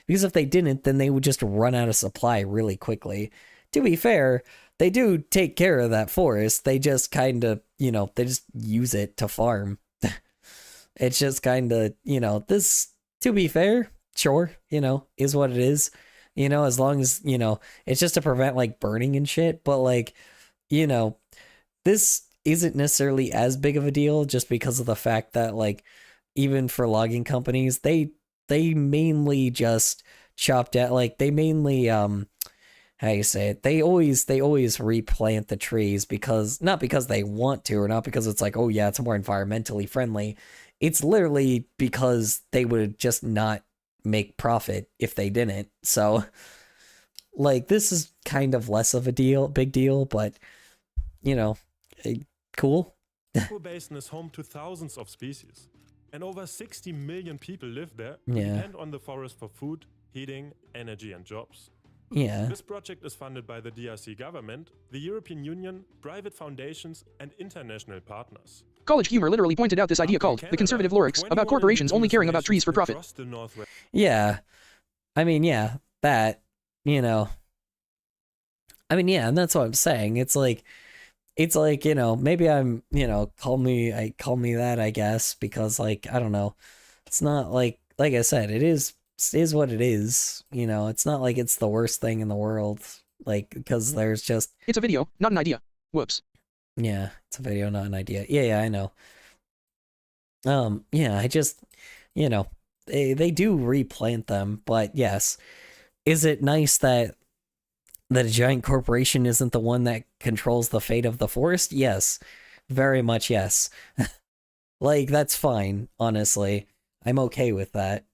because if they didn't, then they would just run out of supply really quickly. To be fair, they do take care of that forest. They just kind of, they just use it to farm. It's just kind of, this, to be fair, sure, is what it is. As long as, it's just to prevent like burning and shit. But this isn't necessarily as big of a deal just because of the fact that even for logging companies, they mainly just chopped out, they mainly, how you say it? They always replant the trees not because they want to, or not because it's like, oh yeah, it's more environmentally friendly. It's literally because they would just not make profit if they didn't. So this is kind of less of a big deal, but cool. The basin is home to thousands of species, and over 60 million people live there and depend on the forest for food, heating, energy and jobs. Yeah. This project is funded by the DRC government, the European Union, private foundations, and international partners. College Humor literally pointed out this idea called the conservative lyrics about corporations only caring about trees for profit. Yeah. I mean, yeah, that, you know. I mean, yeah, and that's what I'm saying. It's like, you know, maybe I'm, you know, call me that, I guess, because, like, I don't know. It's not like I said, it is what it is, you know. It's not like it's the worst thing in the world, like, because there's just... It's a video, not an idea. Whoops. Yeah, it's a video, not an idea. Yeah, I know. Yeah, I just, you know, they do replant them, but yes. Is it nice that a giant corporation isn't the one that controls the fate of the forest? Yes. Very much yes. Like, that's fine, honestly. I'm okay with that.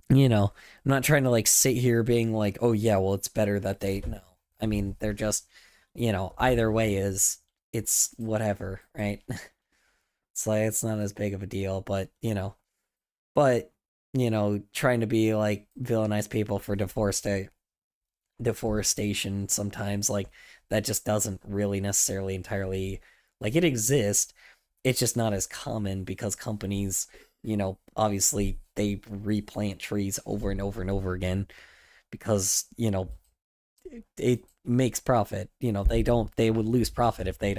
You know, I'm not trying to, like, sit here being like, oh yeah, well, it's better that they... No. I mean, they're just, you know, either way it's whatever, right? It's like, it's not as big of a deal, but, you know, trying to be, like, villainize people for deforestation sometimes, like, that just doesn't really necessarily entirely, like, it exists, it's just not as common because companies, you know, obviously they replant trees over and over and over again because, you know, it makes profit. You know, they would lose profit if they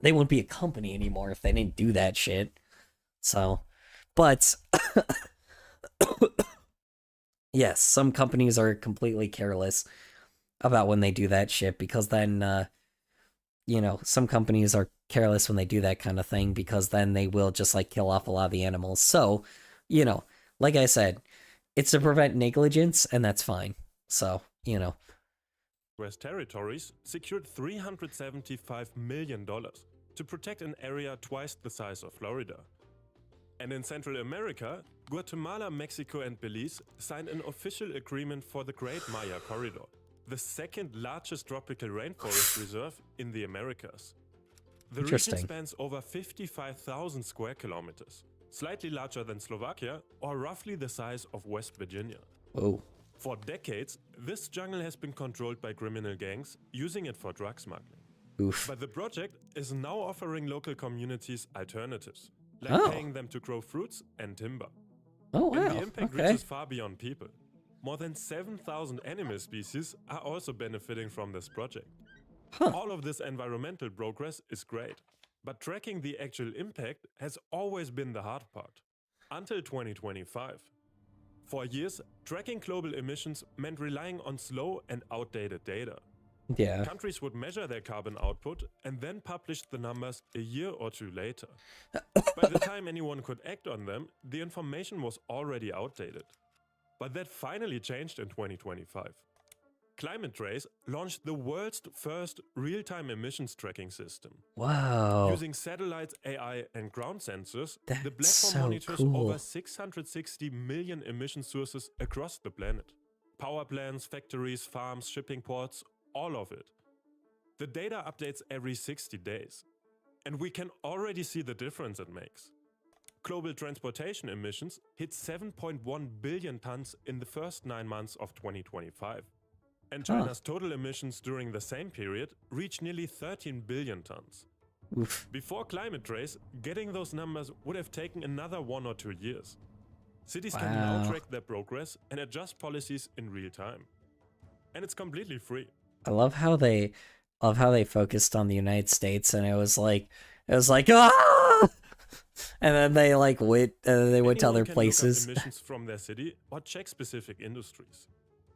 wouldn't be a company anymore if they didn't do that shit. So, but yes, some companies are completely careless about when they do that shit because then, you know, some companies are careless when they do that kind of thing because then they will just, like, kill off a lot of the animals. So, you know, like I said, it's to prevent negligence, and that's fine. So, you know. West Territories secured $375 million to protect an area twice the size of Florida. And in Central America, Guatemala, Mexico, and Belize signed an official agreement for the Great Maya Corridor, the second largest tropical rainforest reserve in the Americas. The region spans over 55,000 square kilometers, slightly larger than Slovakia or roughly the size of West Virginia. Oh. For decades, this jungle has been controlled by criminal gangs using it for drug smuggling. Oof. But the project is now offering local communities alternatives, like paying them to grow fruits and timber. Oh, wow. And the impact reaches far beyond people. More than 7,000 animal species are also benefiting from this project. All of this environmental progress is great, but tracking the actual impact has always been the hard part. Until 2025. For years, tracking global emissions meant relying on slow and outdated data. Yeah. Countries would measure their carbon output and then publish the numbers a year or two later. By the time anyone could act on them, the information was already outdated. But that finally changed in 2025. Climate Trace launched the world's first real-time emissions tracking system. Wow. Using satellites, AI, and ground sensors, the platform so monitors cool. over 660 million emission sources across the planet. Power plants, factories, farms, shipping ports, all of it. The data updates every 60 days. And we can already see the difference it makes. Global transportation emissions hit 7.1 billion tons in the first 9 months of 2025. And China's total emissions during the same period reached nearly 13 billion tons. Oof. Before Climate Trace, getting those numbers would have taken another 1 or 2 years. Cities can now track their progress and adjust policies in real time. And it's completely free. I love how they focused on the United States, and it was like ah, and then they went to other places. Look up emissions from their city or check specific industries.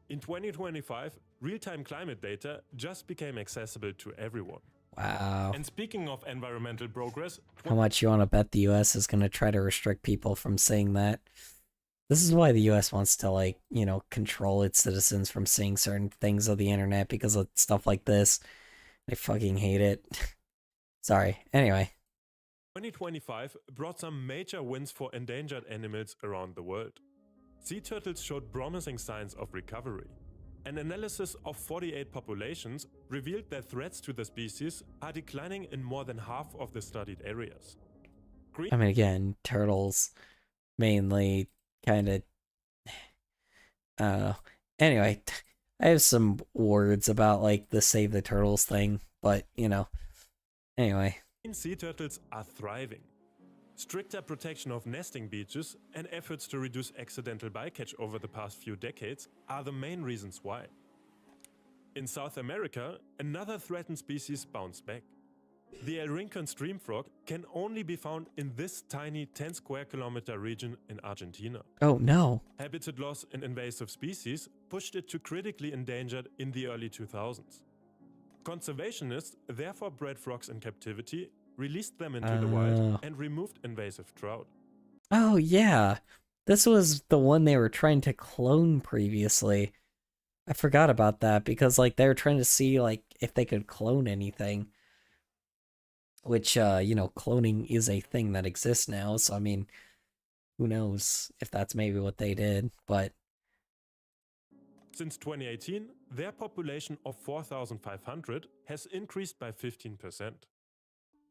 In 2025, real-time climate data just became accessible to everyone. Wow. And speaking of environmental progress, How much you want to bet the US is going to try to restrict people from saying that? This is why the US wants to, control its citizens from seeing certain things of the internet because of stuff like this. I fucking hate it. Sorry. Anyway. 2025 brought some major wins for endangered animals around the world. Sea turtles showed promising signs of recovery. An analysis of 48 populations revealed that threats to the species are declining in more than half of the studied areas. Again, turtles mainly kind of, I don't know. Anyway, I have some words about like the Save the Turtles thing, but you know, anyway. Sea turtles are thriving. Stricter protection of nesting beaches and efforts to reduce accidental bycatch over the past few decades are the main reasons why. In South America, another threatened species bounced back. The El Rincon stream frog can only be found in this tiny 10 square kilometer region in Argentina. Oh no. Habitat loss in invasive species pushed it to critically endangered in the early 2000s. Conservationists therefore bred frogs in captivity, released them into the wild, and removed invasive trout. Oh yeah, this was the one they were trying to clone previously. I forgot about that because like they were trying to see like if they could clone anything. Which, you know, cloning is a thing that exists now, so I mean, who knows if that's maybe what they did, but... Since 2018, their population of 4,500 has increased by 15%.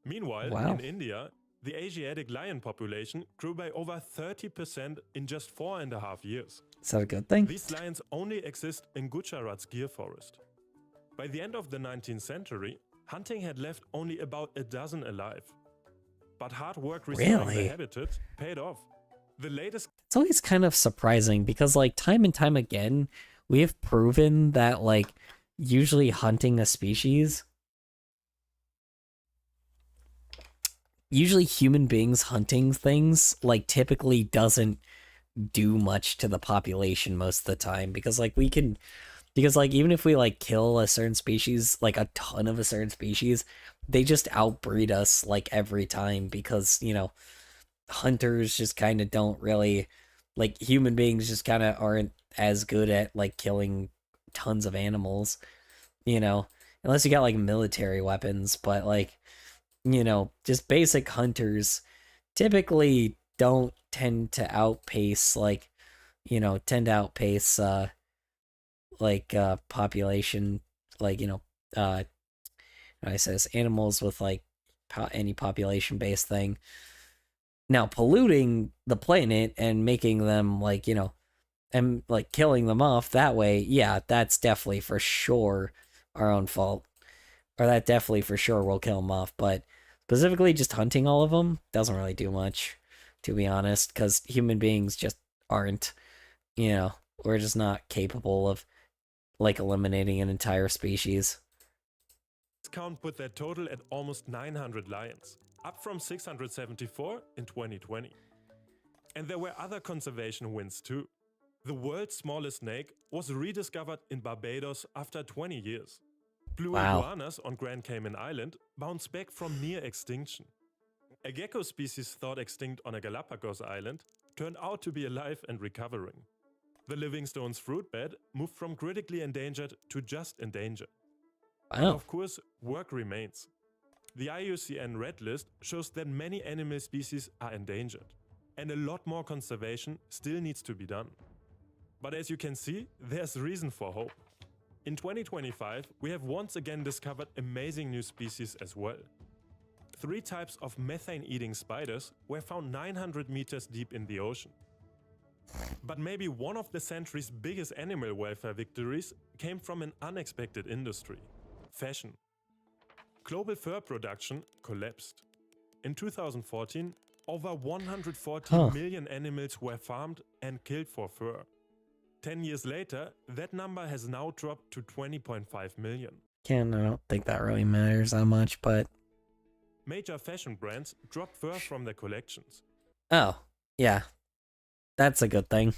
Meanwhile, in India, the Asiatic lion population grew by over 30% in just 4.5 years. Is that a good thing? These lions only exist in Gujarat's Gir forest. By the end of the 19th century, hunting had left only about a dozen alive. But hard work restoring the habitat paid off. The latest... It's always kind of surprising because, like, time and time again, we have proven that, like, usually hunting a species... Usually human beings hunting things, like, typically doesn't do much to the population most of the time. Because, like, we can... Because, like, even if we, like, kill a certain species, like, a ton of a certain species, they just outbreed us, like, every time because, you know, hunters just kind of don't really, like, human beings just kind of aren't as good at, like, killing tons of animals, you know, unless you got, like, military weapons, but, like, you know, just basic hunters typically don't tend to outpace, like, you know, population, like, you know, I says animals with, like, any population-based thing. Now, polluting the planet and making them, like, you know, and, like, killing them off that way, yeah, that's definitely for sure our own fault. Or that definitely for sure will kill them off, but specifically just hunting all of them doesn't really do much, to be honest, because human beings just aren't, you know, we're just not capable of, like, eliminating an entire species. This count put their total at almost 900 lions, up from 674 in 2020. And there were other conservation wins too. The world's smallest snake was rediscovered in Barbados after 20 years. Blue iguanas on Grand Cayman Island bounced back from near extinction. A gecko species thought extinct on a Galapagos island turned out to be alive and recovering. The Livingstone's fruitbed moved from critically endangered to just endangered. Wow. And of course, work remains. The IUCN Red List shows that many animal species are endangered, and a lot more conservation still needs to be done. But as you can see, there's reason for hope. In 2025, we have once again discovered amazing new species as well. 3 types of methane-eating spiders were found 900 meters deep in the ocean. But maybe one of the century's biggest animal welfare victories came from an unexpected industry: fashion. Global fur production collapsed. In 2014, over 140 million animals were farmed and killed for fur. 10 years later, that number has now dropped to 20.5 million. I don't think that really matters that much, but... Major fashion brands dropped fur from their collections. Oh, yeah. That's a good thing.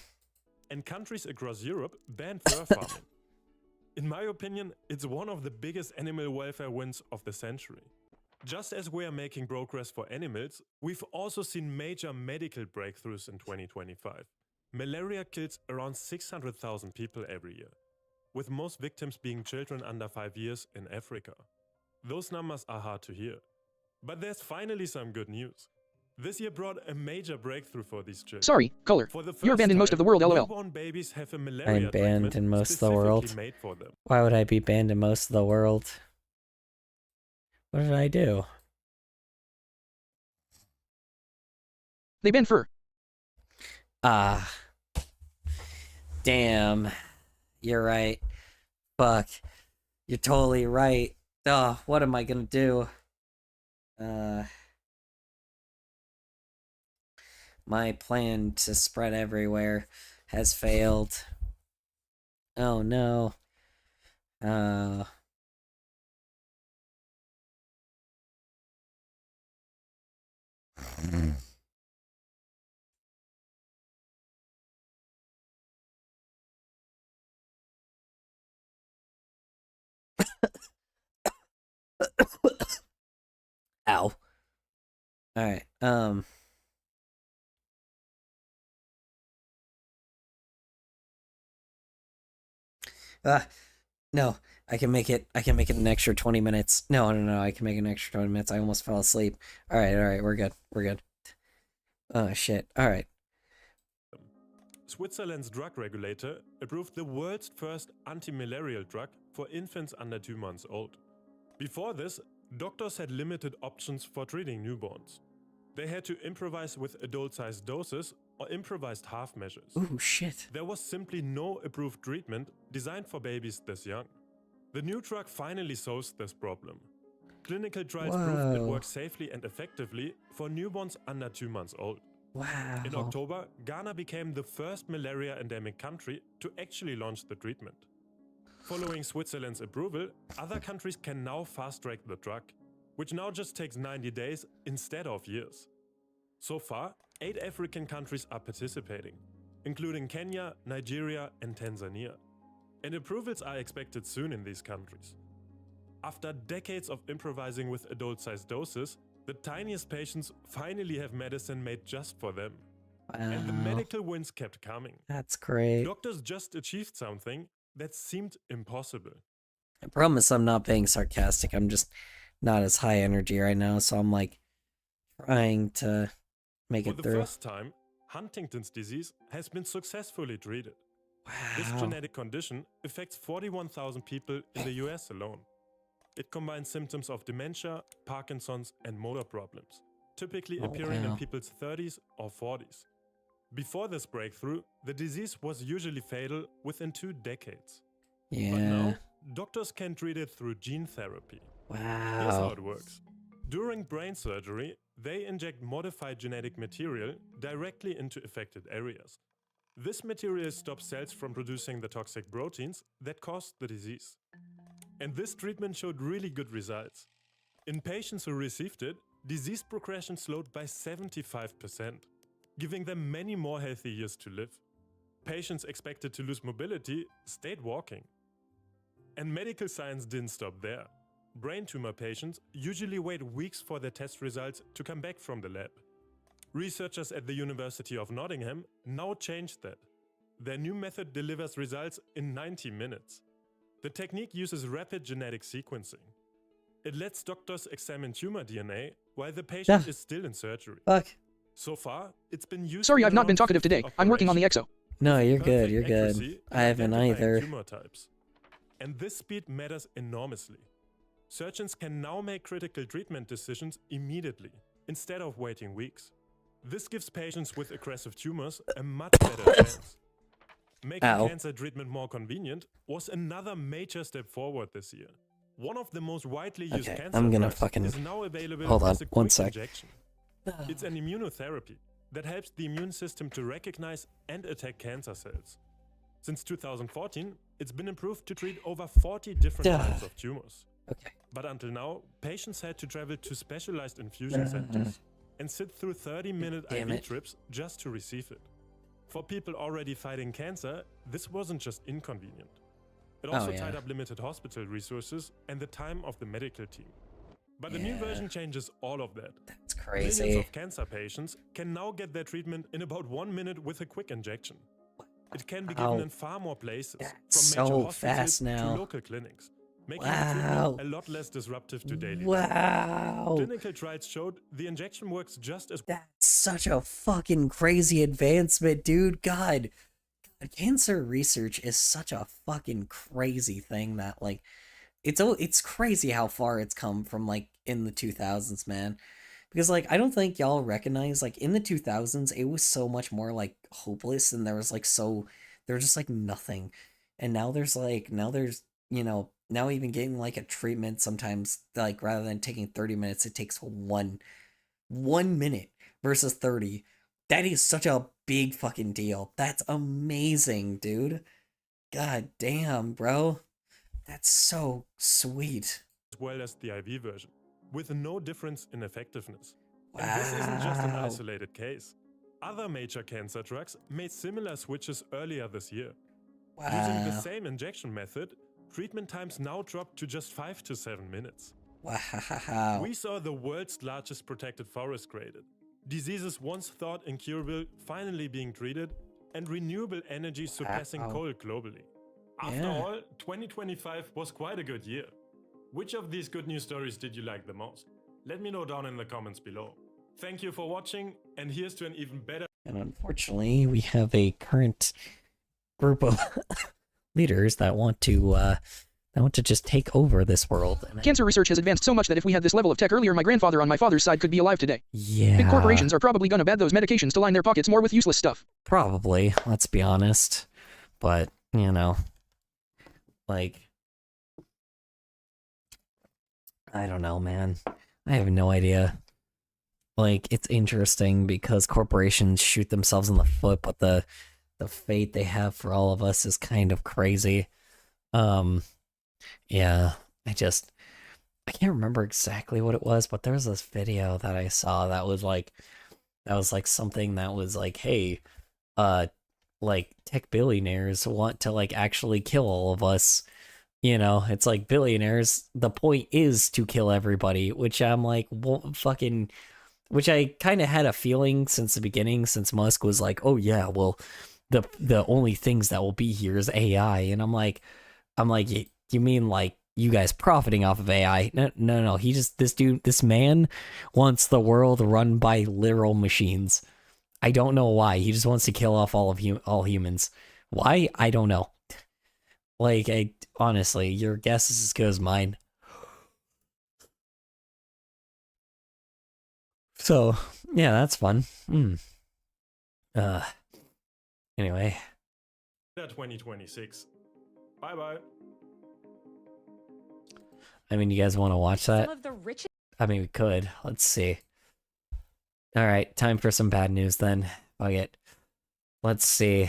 And countries across Europe banned fur farming. In my opinion, it's one of the biggest animal welfare wins of the century. Just as we are making progress for animals, we've also seen major medical breakthroughs in 2025. Malaria kills around 600,000 people every year, with most victims being children under 5 years in Africa. Those numbers are hard to hear. But there's finally some good news. This year brought a major breakthrough for these children. Sorry, Color. You're banned in most of the world, lol. Newborn babies have a malaria I'm banned in most of the world. made for them. Why would I be banned in most of the world? What did I do? They banned fur. Ah. Damn. You're right. Fuck. You're totally right. Oh, what am I gonna do? My plan to spread everywhere has failed. Oh no. Ow. Alright, no, I can make it an extra 20 minutes. No, I can make an extra 20 minutes. I almost fell asleep. Alright, we're good. Oh, shit. Alright. Switzerland's drug regulator approved the world's first anti-malarial drug for infants under 2 months old. Before this, doctors had limited options for treating newborns. They had to improvise with adult-sized doses or improvised half measures. Ooh, shit. There was simply no approved treatment designed for babies this young. The new drug finally solves this problem. Clinical trials proved it works safely and effectively for newborns under 2 months old. Wow. In October, Ghana became the first malaria endemic country to actually launch the treatment. Following Switzerland's approval, other countries can now fast-track the drug, which now just takes 90 days instead of years. So far, 8 African countries are participating, including Kenya, Nigeria, and Tanzania. And approvals are expected soon in these countries. After decades of improvising with adult-sized doses, the tiniest patients finally have medicine made just for them. Wow. And the medical wins kept coming. That's great. Doctors just achieved something that seemed impossible. I promise I'm not being sarcastic. I'm just not as high energy right now, so I'm like trying to make it through. For the first time, Huntington's disease has been successfully treated. Wow. This genetic condition affects 41,000 people in the US alone. It combines symptoms of dementia, Parkinson's, and motor problems, typically appearing in people's 30s or 40s. Before this breakthrough, the disease was usually fatal within 2 decades. Yeah. But now, doctors can treat it through gene therapy. Wow. Here's how it works. During brain surgery, they inject modified genetic material directly into affected areas. This material stops cells from producing the toxic proteins that cause the disease. And this treatment showed really good results. In patients who received it, disease progression slowed by 75%, giving them many more healthy years to live. Patients expected to lose mobility stayed walking. And medical science didn't stop there. Brain tumor patients usually wait weeks for their test results to come back from the lab. Researchers at the University of Nottingham now changed that. Their new method delivers results in 90 minutes. The technique uses rapid genetic sequencing. It lets doctors examine tumor DNA while the patient is still in surgery. Fuck. So far, it's been used. Sorry, I've not been talkative today. I'm working on the EXO. No, you're good. You're good. I haven't either. Tumor types. And this speed matters enormously. Surgeons can now make critical treatment decisions immediately, instead of waiting weeks. This gives patients with aggressive tumors a much better chance. Making cancer treatment more convenient was another major step forward this year. One of the most widely used cancer drugs is now available as a quick injection. It's an immunotherapy that helps the immune system to recognize and attack cancer cells. Since 2014, it's been approved to treat over 40 different types of tumors. But until now, patients had to travel to specialized infusion centers and sit through 30-minute IV trips just to receive it. For people already fighting cancer, this wasn't just inconvenient. It also tied up limited hospital resources and the time of the medical team. But the new version changes all of that. That's crazy. Millions of cancer patients can now get their treatment in about 1 minute with a quick injection. It can be given in far more places, from major hospitals to local clinics, making the treatment a lot less disruptive to daily life. Clinical trials showed the injection works just as well. That's such a fucking crazy advancement, dude. God, cancer research is such a fucking crazy thing that, like, it's crazy how far it's come from, like, in the 2000s, man. Because, like, I don't think y'all recognize, like, in the 2000s, it was so much more, like, hopeless, and there was, like, there was just, like, nothing. And now there's now even getting like a treatment sometimes, like rather than taking 30 minutes, it takes 1 minute versus 30. That is such a big fucking deal. That's amazing, dude. God damn, bro. That's so sweet. As well as the IV version, with no difference in effectiveness. Wow. And this isn't just an isolated case. Other major cancer drugs made similar switches earlier this year. Wow. Using the same injection method, treatment times now dropped to just 5 to 7 minutes. Wow. We saw the world's largest protected forest created, diseases once thought incurable finally being treated, and renewable energy surpassing coal globally. After all, 2025 was quite a good year. Which of these good news stories did you like the most? Let me know down in the comments below. Thank you for watching, and here's to an even better... And unfortunately, we have a current group of leaders that want to just take over this world. Cancer research has advanced so much that if we had this level of tech earlier, my grandfather on my father's side could be alive today. Yeah. Big corporations are probably gonna bad those medications to line their pockets more with useless stuff. Probably, let's be honest. But, you know, like, I don't know, man. I have no idea. Like, it's interesting because corporations shoot themselves in the foot, but the fate they have for all of us is kind of crazy. Yeah, I can't remember exactly what it was, but there was this video that I saw that was like something that was like, hey, like tech billionaires want to like actually kill all of us. You know, it's like billionaires, the point is to kill everybody, which I'm like, well, fucking, which I kind of had a feeling since the beginning, since Musk was like, oh yeah, well, the only things that will be here is AI. And I'm like, you mean like you guys profiting off of AI? No. This man wants the world run by literal machines. I don't know why. He just wants to kill off all humans. Why? I don't know. Like, honestly, your guess is as good as mine. So, yeah, that's fun. Anyway. 2026. Bye-bye. I mean, you guys want to watch that? Some of the richest... I mean, we could. Let's see. All right, time for some bad news then. Fuck it. Let's see.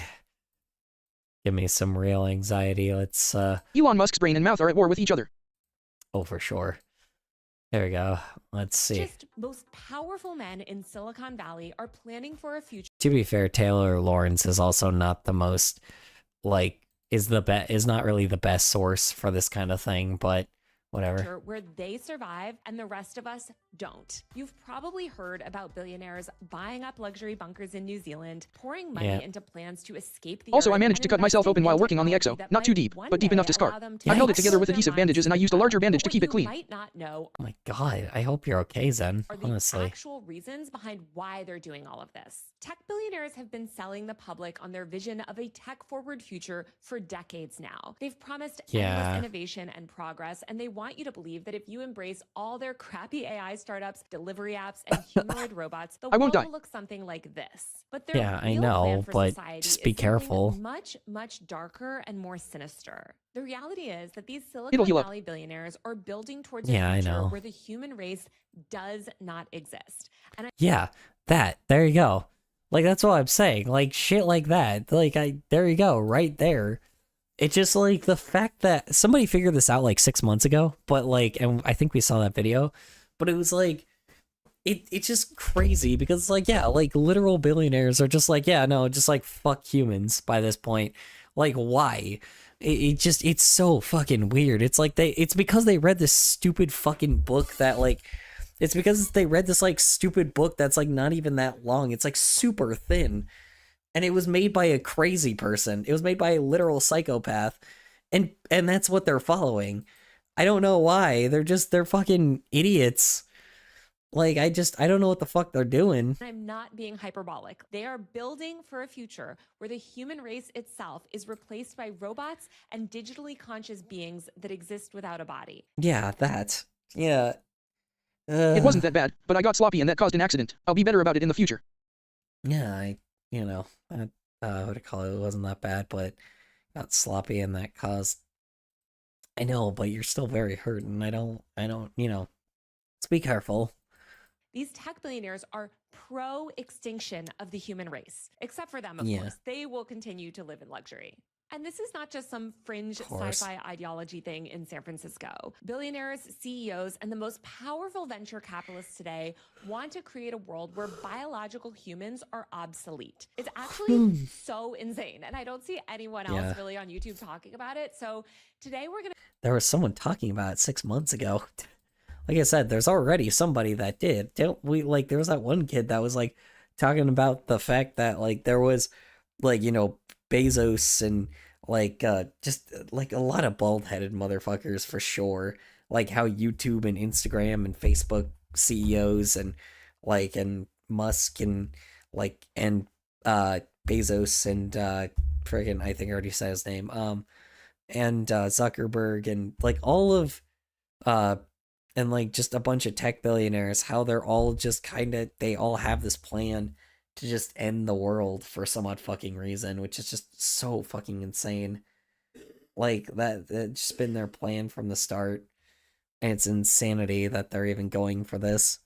Give me some real anxiety. Let's, Elon Musk's brain and mouth are at war with each other. Oh, for sure. There we go. Let's see. Most powerful men in Silicon Valley are planning for a future. To be fair, Taylor Lawrence is also not the most, like, is not really the best source for this kind of thing, but whatever. Where they survive and the rest of us don't. You've probably heard about billionaires buying up luxury bunkers in New Zealand, pouring money into plans to escape the Also, Earth, I managed to cut myself open while working on the EXO. Not too deep, but deep enough to scar. I held it together with adhesive bandages and I used a larger bandage to keep it clean. Might not know Oh my god, I hope you're okay, Zen, are the honestly. actual reasons behind why they're doing all of this. Tech billionaires have been selling the public on their vision of a tech-forward future for decades now. They've promised endless innovation and progress, and they want you to believe that if you embrace all their crappy AI startups, delivery apps, and humanoid robots, the world will look something like this. But their real plan for society just be is careful. much, much darker and more sinister. The reality is that these Silicon Valley billionaires are building towards a future where the human race does not exist. And there you go. Like, that's what I'm saying. Like, shit like that. Like, there you go, right there. It's just, like, the fact that somebody figured this out, like, 6 months ago, but, like, and I think we saw that video, but it was, like, it's just crazy, because, like, yeah, like, literal billionaires are just like, yeah, no, just, like, fuck humans by this point. Like, why? It's so fucking weird. It's like it's because they read this stupid fucking book that, like, it's because they read this, like, stupid book that's, like, not even that long. It's, like, super thin. And it was made by a crazy person. It was made by a literal psychopath. And that's what they're following. I don't know why. They're fucking idiots. Like, I don't know what the fuck they're doing. I'm not being hyperbolic. They are building for a future where the human race itself is replaced by robots and digitally conscious beings that exist without a body. Yeah, that. Yeah. It wasn't that bad, but I got sloppy and that caused an accident. I'll be better about it in the future. Yeah, what do you call it? It wasn't that bad, but got sloppy and that caused. I know, but you're still very hurt, and I don't, let's be careful. These tech billionaires are pro-extinction of the human race. Except for them, of course. They will continue to live in luxury. And this is not just some fringe sci-fi ideology thing in San Francisco. Billionaires, CEOs, and the most powerful venture capitalists today want to create a world where biological humans are obsolete. It's actually so insane. And I don't see anyone else really on YouTube talking about it. So today we're going to... There was someone talking about it 6 months ago. Like I said, there's already somebody that did. Don't we, like, there was that one kid that was, like, talking about the fact that, like, there was, like, Bezos and, like, just, like, a lot of bald-headed motherfuckers for sure. Like, how YouTube and Instagram and Facebook CEOs and, like, and Musk and, like, and, Bezos and, friggin', I think I already said his name, and, Zuckerberg and, like, all of, and, like, just a bunch of tech billionaires, how they're all just they all have this plan to just end the world for some odd fucking reason, which is just so fucking insane. Like, that's just been their plan from the start, and it's insanity that they're even going for this.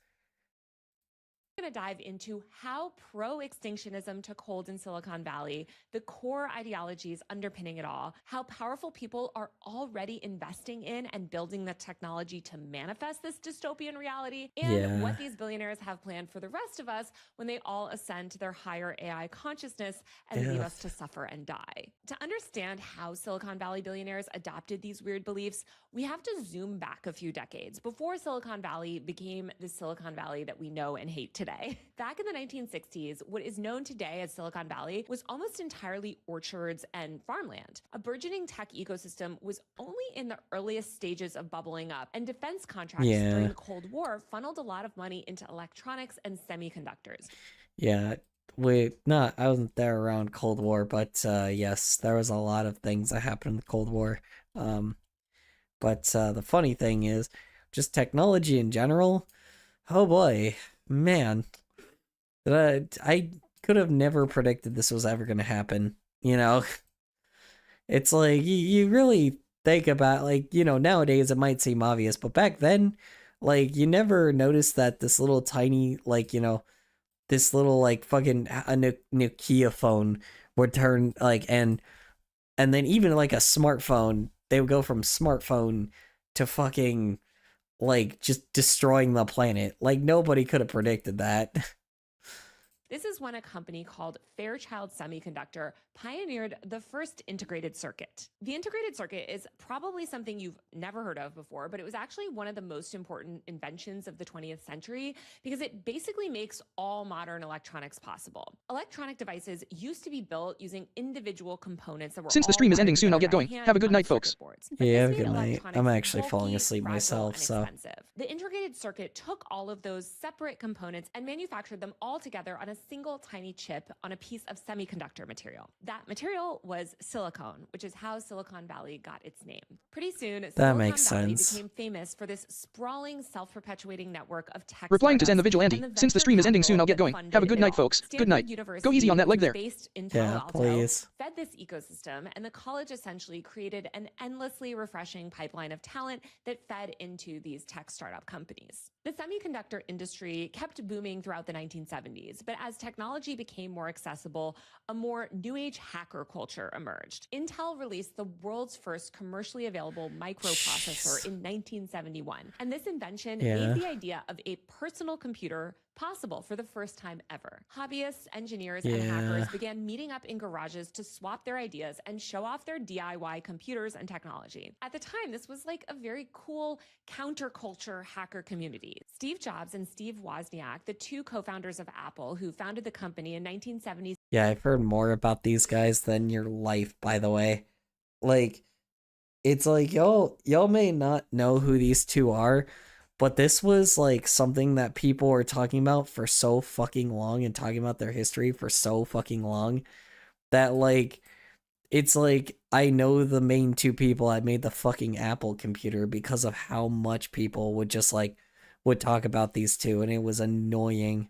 We're going to dive into how pro-extinctionism took hold in Silicon Valley, the core ideologies underpinning it all, how powerful people are already investing in and building the technology to manifest this dystopian reality, and what these billionaires have planned for the rest of us when they all ascend to their higher AI consciousness and leave us to suffer and die. To understand how Silicon Valley billionaires adopted these weird beliefs, we have to zoom back a few decades before Silicon Valley became the Silicon Valley that we know and hate today. Back in the 1960s, what is known today as Silicon Valley was almost entirely orchards and farmland. A burgeoning tech ecosystem was only in the earliest stages of bubbling up, and defense contracts during the Cold War funneled a lot of money into electronics and semiconductors. Yeah, I wasn't there around Cold War, but yes, there was a lot of things that happened in the Cold War. But the funny thing is, just technology in general, oh boy, man, I could have never predicted this was ever going to happen, It's like, you really think about, like, nowadays it might seem obvious, but back then, like, you never noticed that this little tiny, like, this little, like, fucking Nokia phone would turn, like, and then even, like, a smartphone, they would go from smartphone to fucking, like, just destroying the planet. Like, nobody could have predicted that. This is when a company called Fairchild Semiconductor pioneered the first integrated circuit. The integrated circuit is probably something you've never heard of before, but it was actually one of the most important inventions of the 20th century because it basically makes all modern electronics possible. Electronic devices used to be built using individual components that were Since the stream is ending soon, I'll get going. Have a good night, folks. Yeah, have a good night. I'm actually falling asleep myself, so. The integrated circuit took all of those separate components and manufactured them all together on a single tiny chip on a piece of semiconductor material. That material was silicone, which is how Silicon Valley got its name. Pretty soon, Silicon Valley became famous for this sprawling, self-perpetuating network of tech. Replying to Zen the Vigilante. Since the stream is ending soon, I'll get going. Have a good night, folks. Good night. Go easy on that leg there. Yeah, please. Fed this ecosystem, and the college essentially created an endlessly refreshing pipeline of talent that fed into these tech startup companies. The semiconductor industry kept booming throughout the 1970s, but as technology became more accessible, a more new age hacker culture emerged. Intel released the world's first commercially available microprocessor in 1971, and this invention made the idea of a personal computer possible for the first time ever. Hobbyists, engineers, and hackers began meeting up in garages to swap their ideas and show off their DIY computers and technology. At the time, this was like a very cool counterculture hacker community. Steve Jobs and Steve Wozniak, the two co-founders of Apple, who founded the company in 1970s. Yeah, I've heard more about these guys than your life, by the way. Like, it's like, y'all may not know who these two are, but this was, like, something that people were talking about for so fucking long and talking about their history for so fucking long that, like, it's like, I know the main two people that made the fucking Apple computer because of how much people would just, like, would talk about these two, and it was annoying.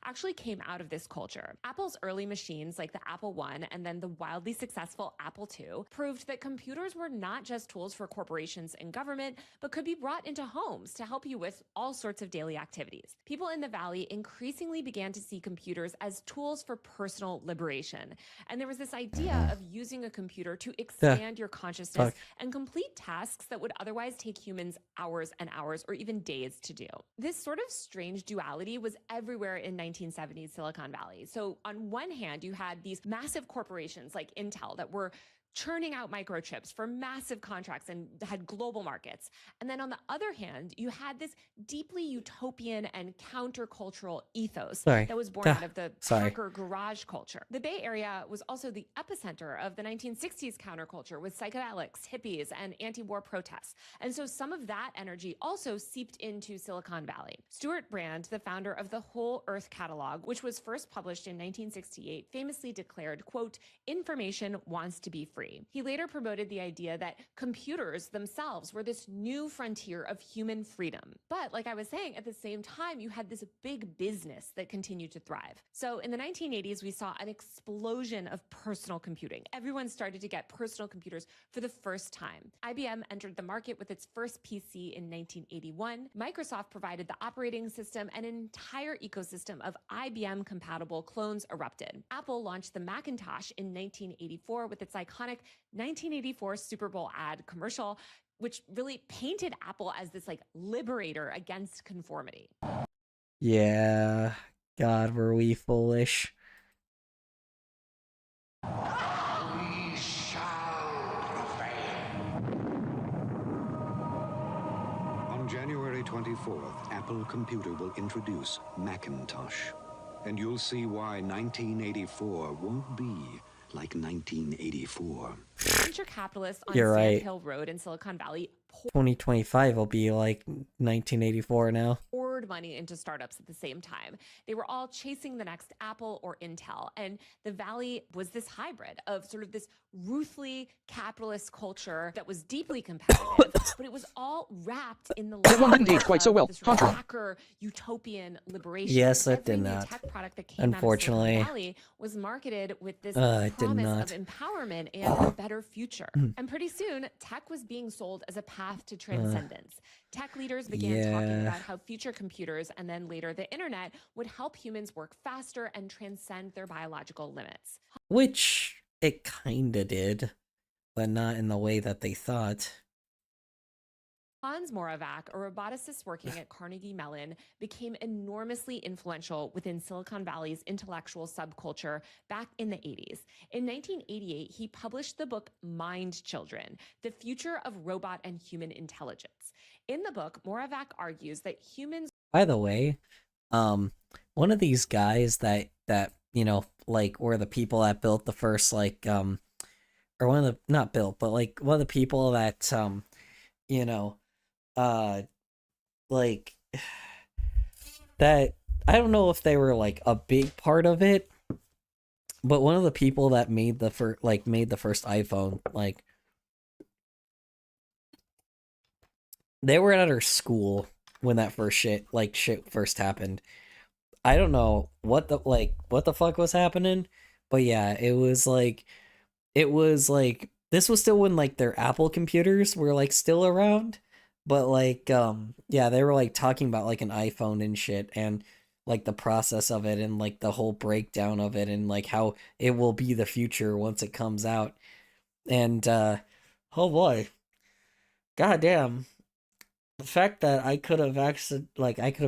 actually came out of this culture. Apple's early machines, like the Apple I and then the wildly successful Apple II, proved that computers were not just tools for corporations and government, but could be brought into homes to help you with all sorts of daily activities. People in the Valley increasingly began to see computers as tools for personal liberation. And there was this idea of using a computer to expand your consciousness and complete tasks that would otherwise take humans hours and hours or even days to do. This sort of strange duality was everywhere in 1970s Silicon Valley. So on one hand, you had these massive corporations like Intel that were churning out microchips for massive contracts and had global markets. And then on the other hand, you had this deeply utopian and countercultural ethos that was born out of the hacker garage culture. The Bay Area was also the epicenter of the 1960s counterculture with psychedelics, hippies, and anti-war protests. And so some of that energy also seeped into Silicon Valley. Stewart Brand, the founder of the Whole Earth Catalog, which was first published in 1968, famously declared, quote, "Information wants to be free." He later promoted the idea that computers themselves were this new frontier of human freedom. But like I was saying, at the same time, you had this big business that continued to thrive. So in the 1980s, we saw an explosion of personal computing. Everyone started to get personal computers for the first time. IBM entered the market with its first PC in 1981. Microsoft provided the operating system, and an entire ecosystem of IBM-compatible clones erupted. Apple launched the Macintosh in 1984 with its iconic 1984 Super Bowl ad commercial, which really painted Apple as this like liberator against conformity. Yeah, God, were we foolish? We shall prevail. On January 24th, Apple Computer will introduce Macintosh. And you'll see why 1984 won't be like 1984. Venture capitalists on You're Sand Hill Road in Silicon Valley 2025 will be like 1984 now. Poured money into startups at the same time. They were all chasing the next Apple or Intel. And the Valley was this hybrid of sort of this ruthlessly capitalist culture that was deeply competitive, but it was all wrapped in the That one didn't age quite so well. this hacker utopian liberation. Yes, it did Every new not. tech product that came Unfortunately. out of Silicon Valley was marketed with this It did promise not. of empowerment and a better future. And pretty soon, tech was being sold as a path to transcendence. Tech leaders began talking about how future computers and then later the internet would help humans work faster and transcend their biological limits. Which it kinda did, but not in the way that they thought. Hans Moravec, a roboticist working at Carnegie Mellon, became enormously influential within Silicon Valley's intellectual subculture back in the 80s. In 1988, he published the book Mind Children, The Future of Robot and Human Intelligence. In the book, Moravec argues that humans... By the way, one of these guys that you know, like, were the people that built the first, like, or one of the, not built, but like one of the people that, you know, like, that, I don't know if they were like a big part of it, but one of the people that made the first iPhone, like, they were at our school when that shit first happened. I don't know what the fuck was happening, but yeah, it was like, this was still when like their Apple computers were like still around, but like, yeah, they were like talking about like an iPhone and shit, and like the process of it, and like the whole breakdown of it, and like how it will be the future once it comes out. And oh boy, goddamn, the fact that I could have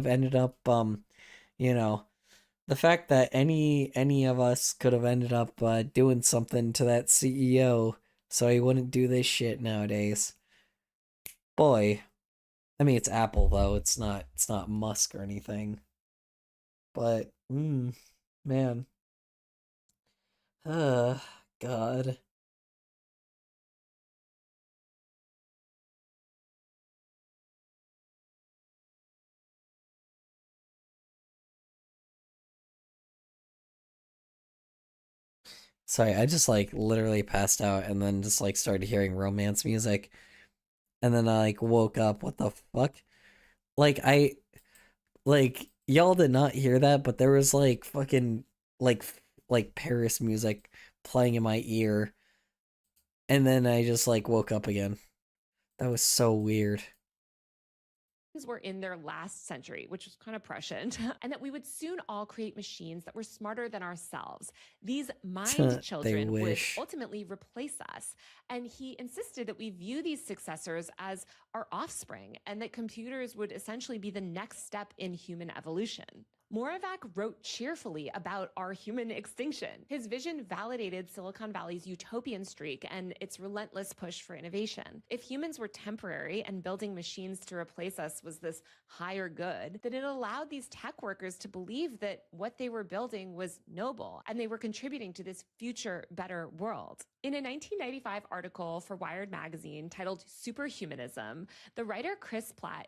ended up, you know, the fact that any of us could have ended up doing something to that CEO so he wouldn't do this shit nowadays. Boy, I mean, it's Apple though. It's not Musk or anything. But man. God. Sorry, I just like literally passed out and then just like started hearing romance music. And then I like woke up. What the fuck? Like y'all did not hear that, but there was like fucking like Paris music playing in my ear, and then I just like woke up again. That was so weird. Were in their last century, which was kind of prescient, and that we would soon all create machines that were smarter than ourselves. These mind children would ultimately replace us. And he insisted that we view these successors as our offspring, and that computers would essentially be the next step in human evolution. Moravec wrote cheerfully about our human extinction. His vision validated Silicon Valley's utopian streak and its relentless push for innovation. If humans were temporary and building machines to replace us was this higher good, then it allowed these tech workers to believe that what they were building was noble and they were contributing to this future, better world. In a 1995 article for Wired magazine titled Superhumanism, the writer Chris Platt